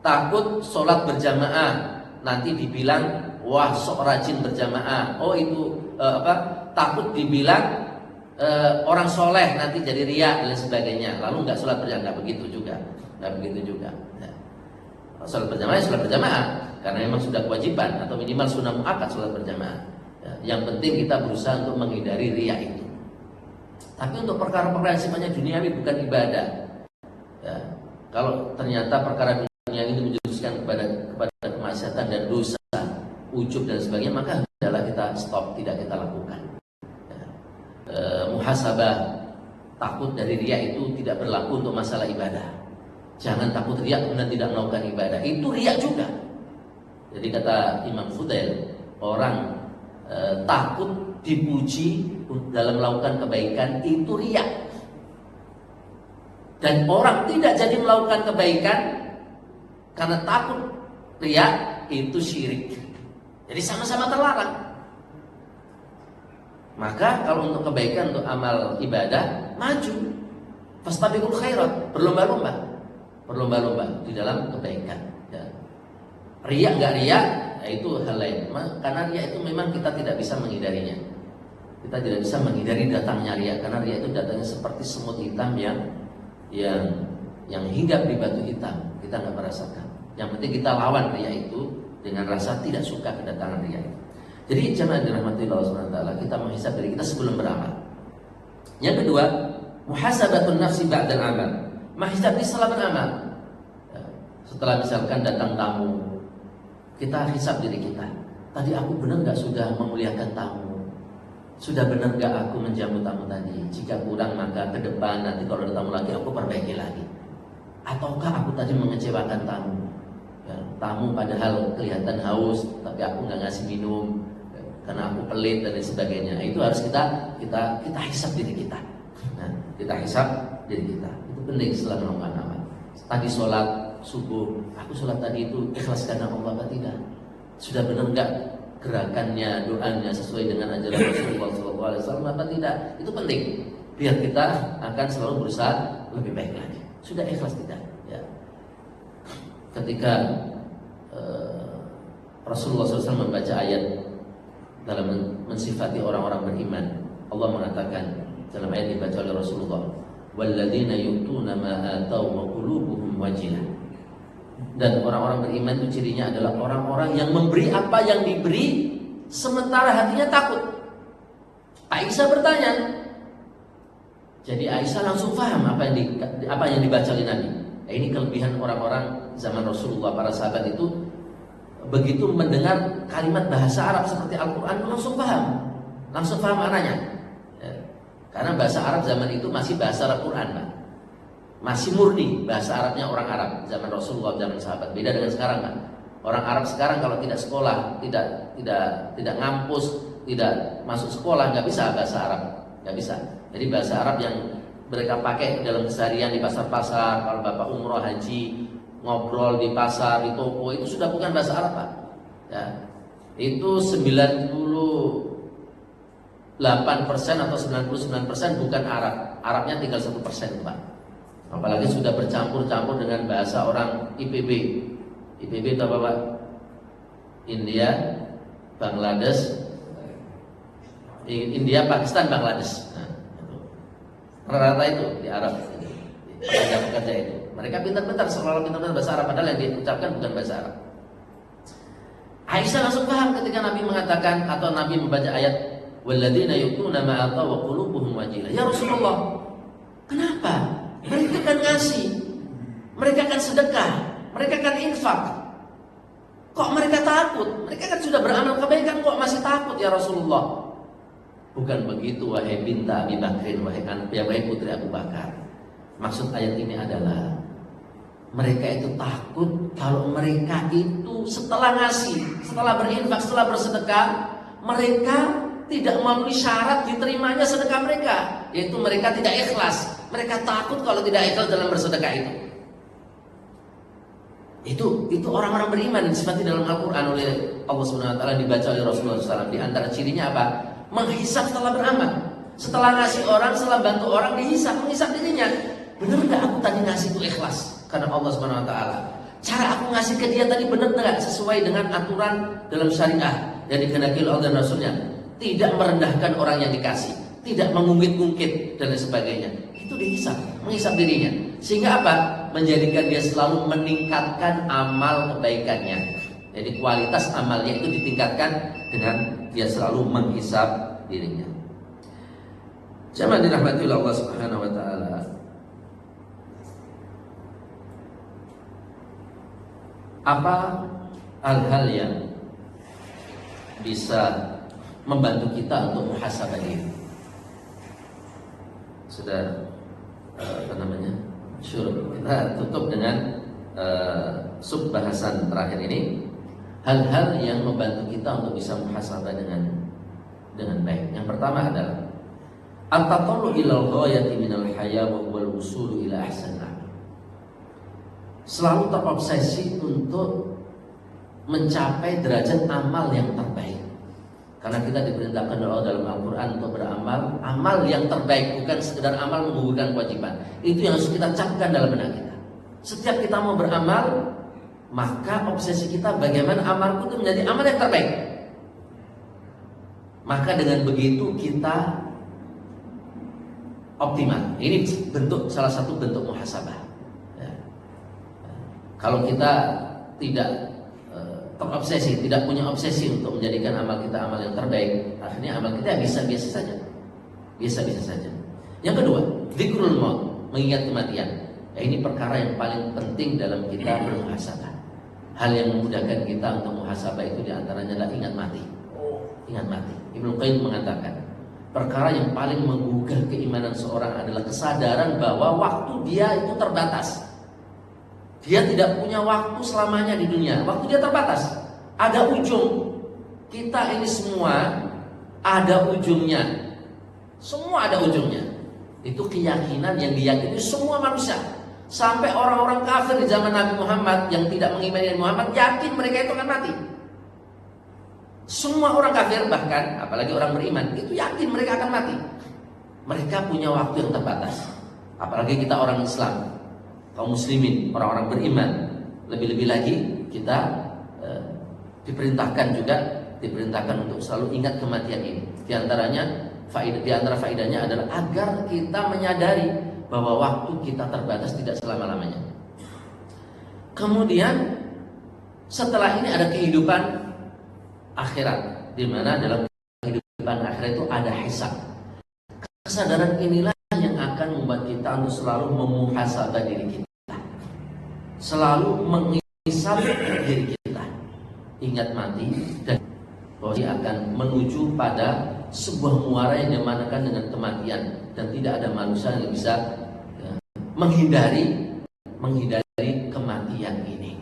takut sholat berjamaah nanti dibilang wah sok rajin berjamaah. Oh itu takut dibilang orang soleh nanti jadi riya dan sebagainya. Lalu nggak sholat berjamaah, nggak begitu juga. Ya. Sholat berjamaah ya sholat berjamaah karena memang sudah kewajiban atau minimal sunnah muakkad sholat berjamaah. Ya. Yang penting kita berusaha untuk menghindari riya itu. Tapi untuk perkara-perkara yang sifatnya duniawi bukan ibadah. Ya. Kalau ternyata perkara dunia ini menjuruskan kepada kemaksiatan dan dosa, ujub dan sebagainya, maka adalah kita stop, tidak kita lakukan. Muhasabah, takut dari riya itu tidak berlaku untuk masalah ibadah. Jangan takut riya kemudian tidak melakukan ibadah, itu riya juga. Jadi kata Imam Fudail, orang takut dipuji dalam melakukan kebaikan itu riya. Dan orang tidak jadi melakukan kebaikan karena takut riya itu syirik. Jadi sama-sama terlarang. Maka kalau untuk kebaikan, untuk amal ibadah, maju. Fastabiqul khairat, berlomba-lomba di dalam kebaikan. Ya. Riya enggak riya, ya itu hal lain. Karena riya itu memang kita tidak bisa menghindarinya. Kita tidak bisa menghindari datangnya riya, karena riya itu datangnya seperti semut hitam yang hinggap di batu hitam. Kita nggak merasakan. Yang penting kita lawan riya itu dengan rasa tidak suka kedatangan riya itu. Jadi jemaah dirahmati Allah Subhanahu wa taala, kita menghisab diri kita sebelum beramal. Yang kedua, muhasabatun nafsi ba'dal amal. Menghisab diri setelah beramal. Setelah misalkan datang tamu, kita hisab diri kita. Tadi aku benar nggak sudah memuliakan tamu? Sudah benar nggak aku menjamu tamu tadi? Jika kurang maka ke depan nanti kalau ada tamu lagi aku perbaiki lagi. Ataukah aku tadi mengecewakan tamu? Ya, tamu padahal kelihatan haus, tapi aku nggak ngasih minum karena aku pelit dan lain sebagainya. Itu harus kita hisab diri kita. Nah, kita hisab diri kita. Itu penting setelah melakukan amal. Tadi sholat subuh, aku sholat tadi itu ikhlas karena Allah atau tidak? Sudah benar nggak gerakannya, doanya sesuai dengan ajaran Rasulullah SAW atau tidak? Itu penting. Biar kita akan selalu berusaha lebih baik lagi. Sudah ikhlas tidak? Ya. Ketika Rasulullah SAW membaca ayat dalam mensifati orang-orang beriman, Allah mengatakan dalam ayat dibaca oleh Rasulullah, walladzina yu'tuna ma atau wa qulubuhum wajilah. Dan orang-orang beriman itu cirinya adalah orang-orang yang memberi apa yang diberi sementara hatinya takut. Aisyah bertanya, jadi Aisyah langsung paham apa yang dibaca oleh Nabi. Ini kelebihan orang-orang zaman Rasulullah, para sahabat itu begitu mendengar kalimat bahasa Arab seperti Al-Quran langsung paham maknanya. Ya. Karena bahasa Arab zaman itu masih bahasa Al-Quran, Pak. Masih murni bahasa Arabnya orang Arab zaman Rasulullah, zaman sahabat. Beda dengan sekarang, Pak. Orang Arab sekarang kalau tidak sekolah, tidak ngampus, tidak masuk sekolah, nggak bisa bahasa Arab, nggak bisa. Jadi bahasa Arab yang mereka pakai dalam keseharian di pasar-pasar, kalau Bapak umroh haji, ngobrol di pasar, di toko, itu sudah bukan bahasa Arab, Pak. Ya. Itu 98% atau 99% bukan Arab. Arabnya tinggal 1%, Pak. Apalagi sudah bercampur-campur dengan bahasa orang IPB. IPB itu apa, Pak? India, Bangladesh, India, Pakistan, Bangladesh. Nah, rata-rata itu di Arab, pekerja-pekerja itu. Mereka pintar-pintar, seolah-olah pintar-pintar bahasa Arab, padahal yang diucapkan bukan bahasa Arab. Aisyah langsung paham ketika Nabi mengatakan atau Nabi membaca ayat walladzina yu'tuna ma ataw wa qulubuhum wajilah. Ya Rasulullah, kenapa? Mereka kan ngasih, mereka kan sedekah, mereka kan infak. Kok mereka takut? Mereka kan sudah beramal kebaikan, kok masih takut ya Rasulullah? Bukan begitu wahai binta Abi Bakrin, wahai putri Abu Bakar. Maksud ayat ini adalah mereka itu takut kalau mereka itu setelah ngasih, setelah berinfak, setelah bersedekah, mereka tidak memenuhi syarat diterimanya sedekah mereka, yaitu mereka tidak ikhlas. Mereka takut kalau tidak ikhlas dalam bersedekah itu. Itu orang-orang beriman disifati dalam Al-Quran oleh Allah Subhanahu wa taala, dibaca oleh Rasulullah SAW. Di antara cirinya apa? Menghisab setelah beramal. Setelah ngasih orang, setelah bantu orang, menghisab dirinya. Benar enggak aku tadi ngasih itu ikhlas karena Allah Subhanahu wa taala? Cara aku ngasih ke dia tadi benar nggak sesuai dengan aturan dalam syariah yang dikehendaki oleh Allah dan Rasulnya? Tidak merendahkan orang yang dikasih, tidak mengungkit-ungkit dan lain sebagainya. Itu dihisab, menghisab dirinya. Sehingga apa? Menjadikan dia selalu meningkatkan amal kebaikannya. Jadi kualitas amalnya itu ditingkatkan dengan dia selalu menghisab dirinya. Jamaah dirahmati Allah Subhanahu wa taala. Apa hal-hal yang bisa membantu kita untuk muhasabah diri? Sudah kita tutup dengan sub bahasan terakhir ini, hal-hal yang membantu kita untuk bisa muhasabah dengan baik. Yang pertama adalah at-tatallu ilal ghayati minal haya wa wal wusulu ila ahsan. Selalu terobsesi untuk mencapai derajat amal yang terbaik. Karena kita diperintahkan Allah dalam Al-Quran untuk beramal, amal yang terbaik, bukan sekedar amal menggugurkan kewajiban. Itu yang harus kita camkan dalam benak kita. Setiap kita mau beramal, maka obsesi kita bagaimana amalku itu menjadi amal yang terbaik. Maka dengan begitu kita optimal. Ini salah satu bentuk muhasabah. Kalau kita tidak terobsesi, tidak punya obsesi untuk menjadikan amal kita amal yang terbaik, akhirnya amal kita biasa-biasa saja. Biasa-biasa saja. Yang kedua, dzikrul maut, mengingat kematian. Ini perkara yang paling penting dalam kita bermuhasabah. Hal yang memudahkan kita untuk muhasabah itu diantaranya adalah ingat mati. Ingat mati. Ibnu Qayyim mengatakan, perkara yang paling menggugah keimanan seorang adalah kesadaran bahwa waktu dia itu terbatas. Dia tidak punya waktu selamanya di dunia. Waktu dia terbatas. Ada ujung. Kita ini semua ada ujungnya. Semua ada ujungnya. Itu keyakinan yang diyakini semua manusia. Sampai orang-orang kafir di zaman Nabi Muhammad yang tidak mengimani Muhammad yakin mereka itu akan mati. Semua orang kafir, bahkan apalagi orang beriman, itu yakin mereka akan mati. Mereka punya waktu yang terbatas. Apalagi kita orang Islam, kaum muslimin, orang-orang beriman. Lebih-lebih lagi kita diperintahkan untuk selalu ingat kematian ini. Di antara faedahnya adalah agar kita menyadari bahwa waktu kita terbatas tidak selama-lamanya. Kemudian setelah ini ada kehidupan akhirat, di mana dalam kehidupan akhirat itu ada hisab. Kesadaran inilah yang akan membuat kita untuk selalu memuhasabah diri kita, selalu menghisab diri kita. Ingat mati dan bahwa dia akan menuju pada sebuah muara yang dimanakan dengan kematian, dan tidak ada manusia yang bisa menghindari kematian ini.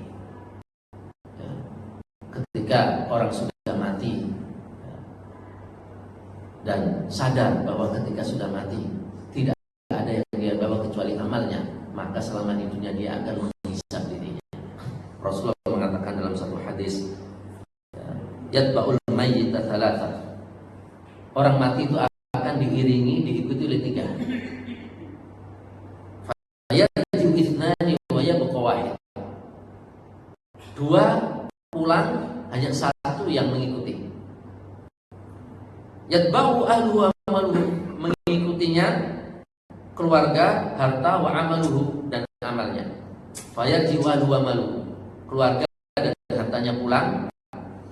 Ketika orang sudah mati dan sadar bahwa ketika sudah mati tidak ada yang dia bawa kecuali amalnya, maka selama di dunia dia akan menghisab dirinya. Rasulullah mengatakan dalam satu hadis, yatba'ul mayyita thalatha. Orang mati itu akan diikuti oleh 3. Fayarji'u ithnani wa yabqa wahid. 2 pulang, hanya 1 yang mengikuti. Yatba'u ahluhu wa amaluhu, mengikutinya keluarga, harta, wa amaluhu, dan amalnya. Fayarji'u ahluhu wa amaluhu, keluarga dan hartanya pulang,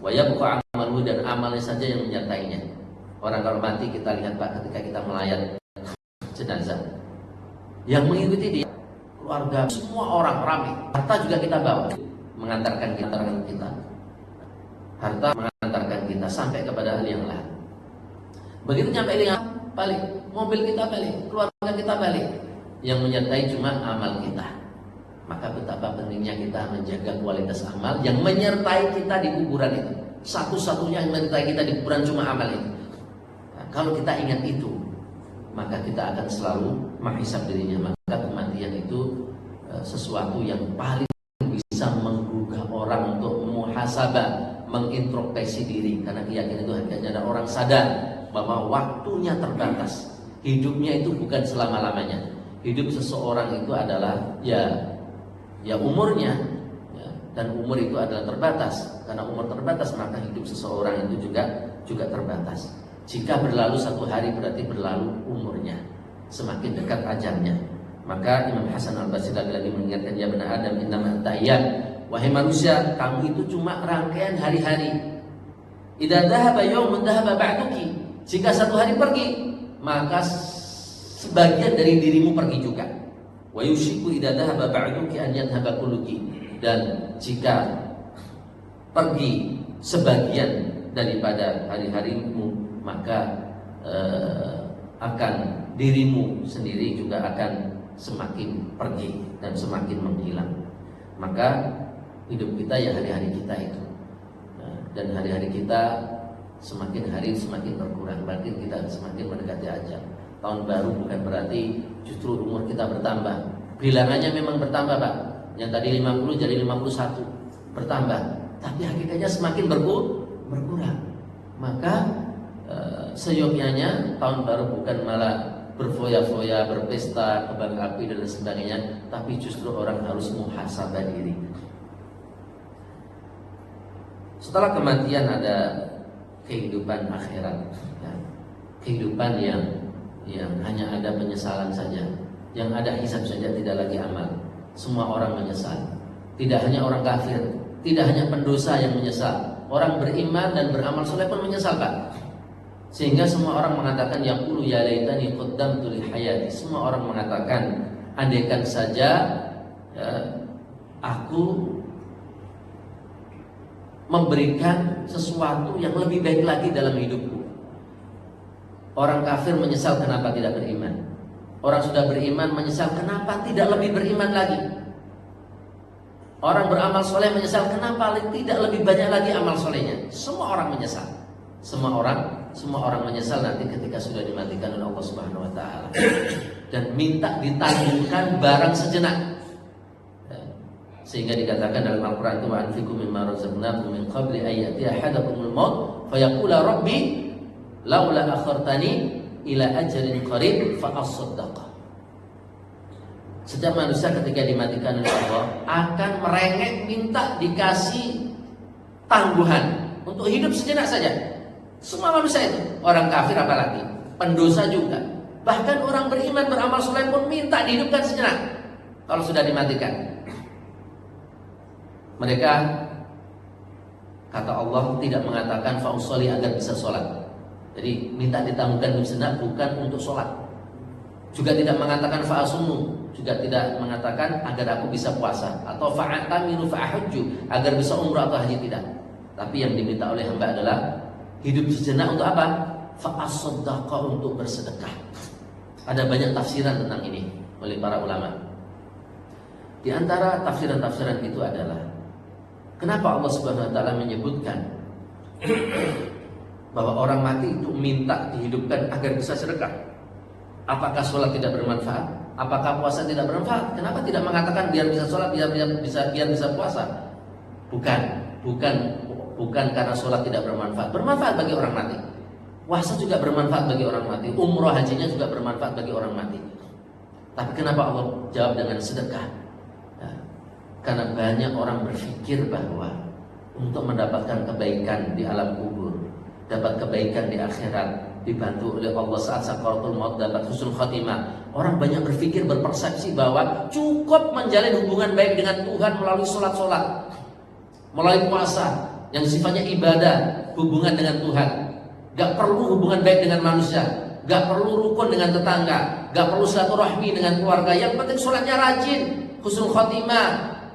wa yabqa amaluhu, dan amalnya saja yang menyertainya. Orang kalau mati kita lihat Pak, ketika kita melayat jenazah, yang mengikuti dia keluarga, semua orang ramai. Harta juga kita bawa, mengantarkan kita. Harta mengantarkan kita sampai kepada hal yang lain. Begitu nyampe liang balik, mobil kita balik, keluarga kita balik. Yang menyertai cuma amal kita. Maka betapa pentingnya kita menjaga kualitas amal yang menyertai kita di kuburan itu. Satu-satunya yang menyertai kita di kuburan cuma amal itu. Kalau kita ingat itu, maka kita akan selalu menghisab dirinya. Maka kematian itu sesuatu yang paling bisa menggugah orang untuk muhasabah, mengintrospeksi diri. Karena keyakinan itu hanya ada orang sadar bahwa waktunya terbatas. Hidupnya itu bukan selama-lamanya. Hidup seseorang itu adalah ya umurnya, ya, Dan umur itu adalah terbatas. Karena umur terbatas maka hidup seseorang itu juga terbatas. Jika berlalu 1 hari berarti berlalu umurnya, semakin dekat ajalnya. Maka Imam Hasan Al-Basri lagi mengingatkan, ya bani Adam innama anta ayyam, wahai manusia, kamu itu cuma rangkaian hari-hari. Idza dhahaba yawmun dhahaba ba'duki. Jika 1 hari pergi, maka sebagian dari dirimu pergi juga. Wa yushiku idza dhahaba ba'duki an yadhhaba kulluki. Dan jika pergi sebagian daripada hari-harimu, maka akan dirimu sendiri juga akan semakin pergi dan semakin menghilang. Maka hidup kita ya hari-hari kita itu. Dan hari-hari kita semakin hari semakin berkurang, berarti kita semakin mendekati ajal. Tahun baru bukan berarti justru umur kita bertambah. Bilangannya memang bertambah, Pak. Yang tadi 50 jadi 51 bertambah, tapi hakikatnya semakin berkurang. Maka seyogyanya tahun baru bukan malah berfoya-foya, berpesta, kembang api dan sebagainya, tapi justru orang harus muhasabah diri. Setelah kematian ada kehidupan akhirat, ya. Kehidupan yang hanya ada penyesalan saja, yang ada hisab saja, tidak lagi amal. Semua orang menyesal. Tidak hanya orang kafir, tidak hanya pendosa yang menyesal, orang beriman dan beramal soleh pun menyesal, Pak. Sehingga semua orang mengatakan yaqulu ya laitani qaddamtu li hayati. Semua orang mengatakan andaikan saja aku memberikan sesuatu yang lebih baik lagi dalam hidupku. Orang kafir menyesal kenapa tidak beriman. Orang sudah beriman menyesal kenapa tidak lebih beriman lagi. Orang beramal soleh menyesal kenapa tidak lebih banyak lagi amal solehnya. Semua orang menyesal. Semua orang menyesal nanti ketika sudah dimatikan oleh Allah Subhanahu wa taala. Dan minta ditangguhkan barang sejenak. Sehingga dikatakan dalam Al-Qur'an itu wa anfiqu mimma razaqnakum min qabli an ya'tiya ahadakumul maut fayaqula rabbi laula akhartani ila ajalin qarib fa asaddaqa. Setiap manusia ketika dimatikan oleh Allah akan merengek minta dikasih tangguhan untuk hidup sejenak saja. Semua manusia itu, orang kafir apalagi, pendosa juga. Bahkan orang beriman beramal soleh pun minta dihidupkan sejenak kalau sudah dimatikan. Mereka, kata Allah, tidak mengatakan fausoli agar bisa sholat. Jadi minta ditangguhkan sejenak bukan untuk sholat. Juga tidak mengatakan fa'asumu, juga tidak mengatakan agar aku bisa puasa, atau fa'atamiru fa'ahujju, agar bisa umrah atau haji, tidak. Tapi yang diminta oleh hamba adalah hidup sejenak untuk apa? Fa'asaddaqa, untuk bersedekah. Ada banyak tafsiran tentang ini oleh para ulama. Di antara tafsiran-tafsiran itu adalah kenapa Allah Subhanahu wa taala menyebutkan bahwa orang mati itu minta dihidupkan agar bisa sedekah. Apakah sholat tidak bermanfaat? Apakah puasa tidak bermanfaat? Kenapa tidak mengatakan biar bisa sholat, biar bisa puasa? Bukan karena sholat tidak bermanfaat. Bermanfaat bagi orang mati. Puasa juga bermanfaat bagi orang mati. Umroh hajinya juga bermanfaat bagi orang mati. Tapi kenapa Allah jawab dengan sedekah? Nah, karena banyak orang berpikir bahwa untuk mendapatkan kebaikan di alam kubur, dapat kebaikan di akhirat, dibantu oleh Allah saat sakaratul maut, dapat husnul khatimah. Orang banyak berpikir, berpersepsi bahwa cukup menjalin hubungan baik dengan Tuhan melalui sholat-sholat, melalui puasa yang sifatnya ibadah, hubungan dengan Tuhan. Gak perlu hubungan baik dengan manusia, gak perlu rukun dengan tetangga, gak perlu silaturahmi dengan keluarga. Yang penting sholatnya rajin, husnul khatimah,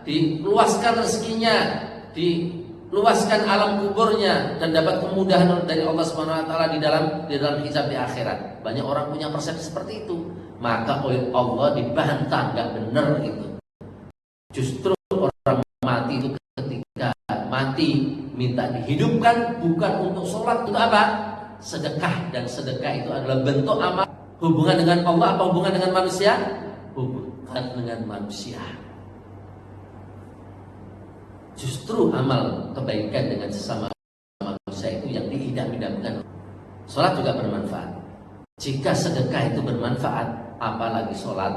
diluaskan rezekinya, diluaskan alam kuburnya, dan dapat kemudahan dari Allah Subhanahu wa taala di dalam hisab di akhirat. Banyak orang punya persepsi seperti itu. Maka oleh Allah dibantah, gak benar itu. Justru orang mati itu ketika mati minta dihidupkan bukan untuk sholat, untuk apa? Sedekah. Dan sedekah itu adalah bentuk amal. Hubungan dengan Allah apa hubungan dengan manusia? Hubungan dengan manusia. Justru amal kebaikan dengan sesama manusia itu yang diidam-idamkan. Sholat juga bermanfaat. Jika sedekah itu bermanfaat, apalagi sholat,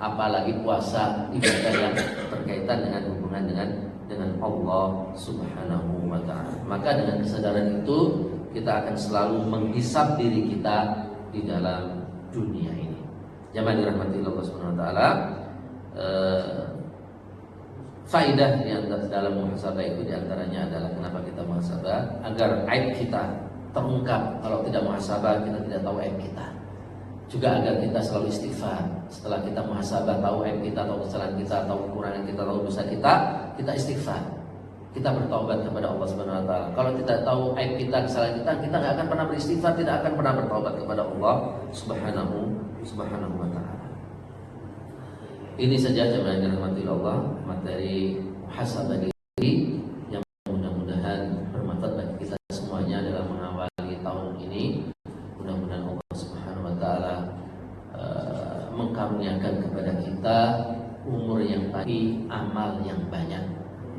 apalagi puasa, ibadah yang berkaitan dengan hubungan dengan dengan Allah Subhanahu wa ta'ala. Maka dengan kesadaran itu kita akan selalu menghisab diri kita di dalam dunia ini. Jamaah dirahmati Allah Subhanahu wa ta'ala. Faidah yang dalam muhasabah itu diantaranya adalah kenapa kita muhasabah, agar aib kita terungkap. Kalau tidak muhasabah kita tidak tahu aib kita. Juga agar kita selalu istighfar. Setelah kita muhasabah, tahu aib kita, tahu kesalahan kita, tahu kekurangan kita, tahu dosa kita istighfar. Kita bertaubat kepada Allah Subhanahu wa taala. Kalau tidak tahu aib kita, kesalahan kita nggak akan pernah beristighfar, tidak akan pernah bertaubat kepada Allah Subhanahu wa taala. Ini saja jemaah yang dirahmati Allah, materi muhasabah diri yang mudah-mudahan bermanfaat bagi kita semuanya dalam mengawali tahun ini. Mudah-mudahan Allah Subhanahu wa taala mengkaruniakan kepada kita umur yang panjang, amal yang banyak.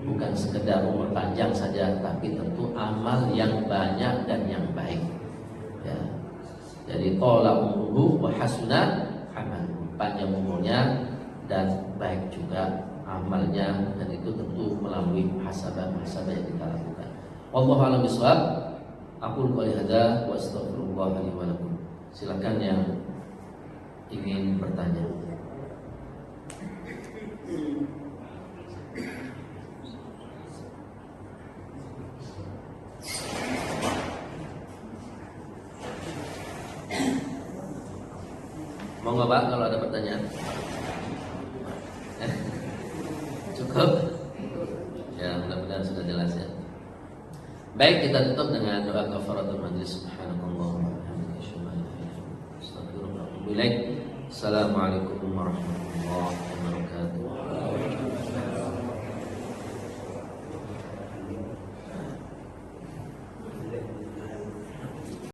Bukan sekedar umur panjang saja, tapi tentu amal yang banyak dan yang baik. Ya. Jadi tola umruhu wa hasuna amal. Panjang umurnya dan baik juga amalnya, dan itu tentu melalui muhasabah yang kita lakukan. Wallahu a'lam bishawab. Aqulu qouli hadza wa astaghfirullah li wa lakum. Silakan yang ingin bertanya. Monggo Pak, kalau ada pertanyaan. Cukup? Ya, mudah-mudahan sudah jelas ya. Baik, kita tutup dengan doa kafaratul majlis. Subhanallah wa bihamdihi, asyhadu an la ilaha illa anta, astaghfiruka wa atubu ilaik. Assalamualaikum warahmatullahi wabarakatuh.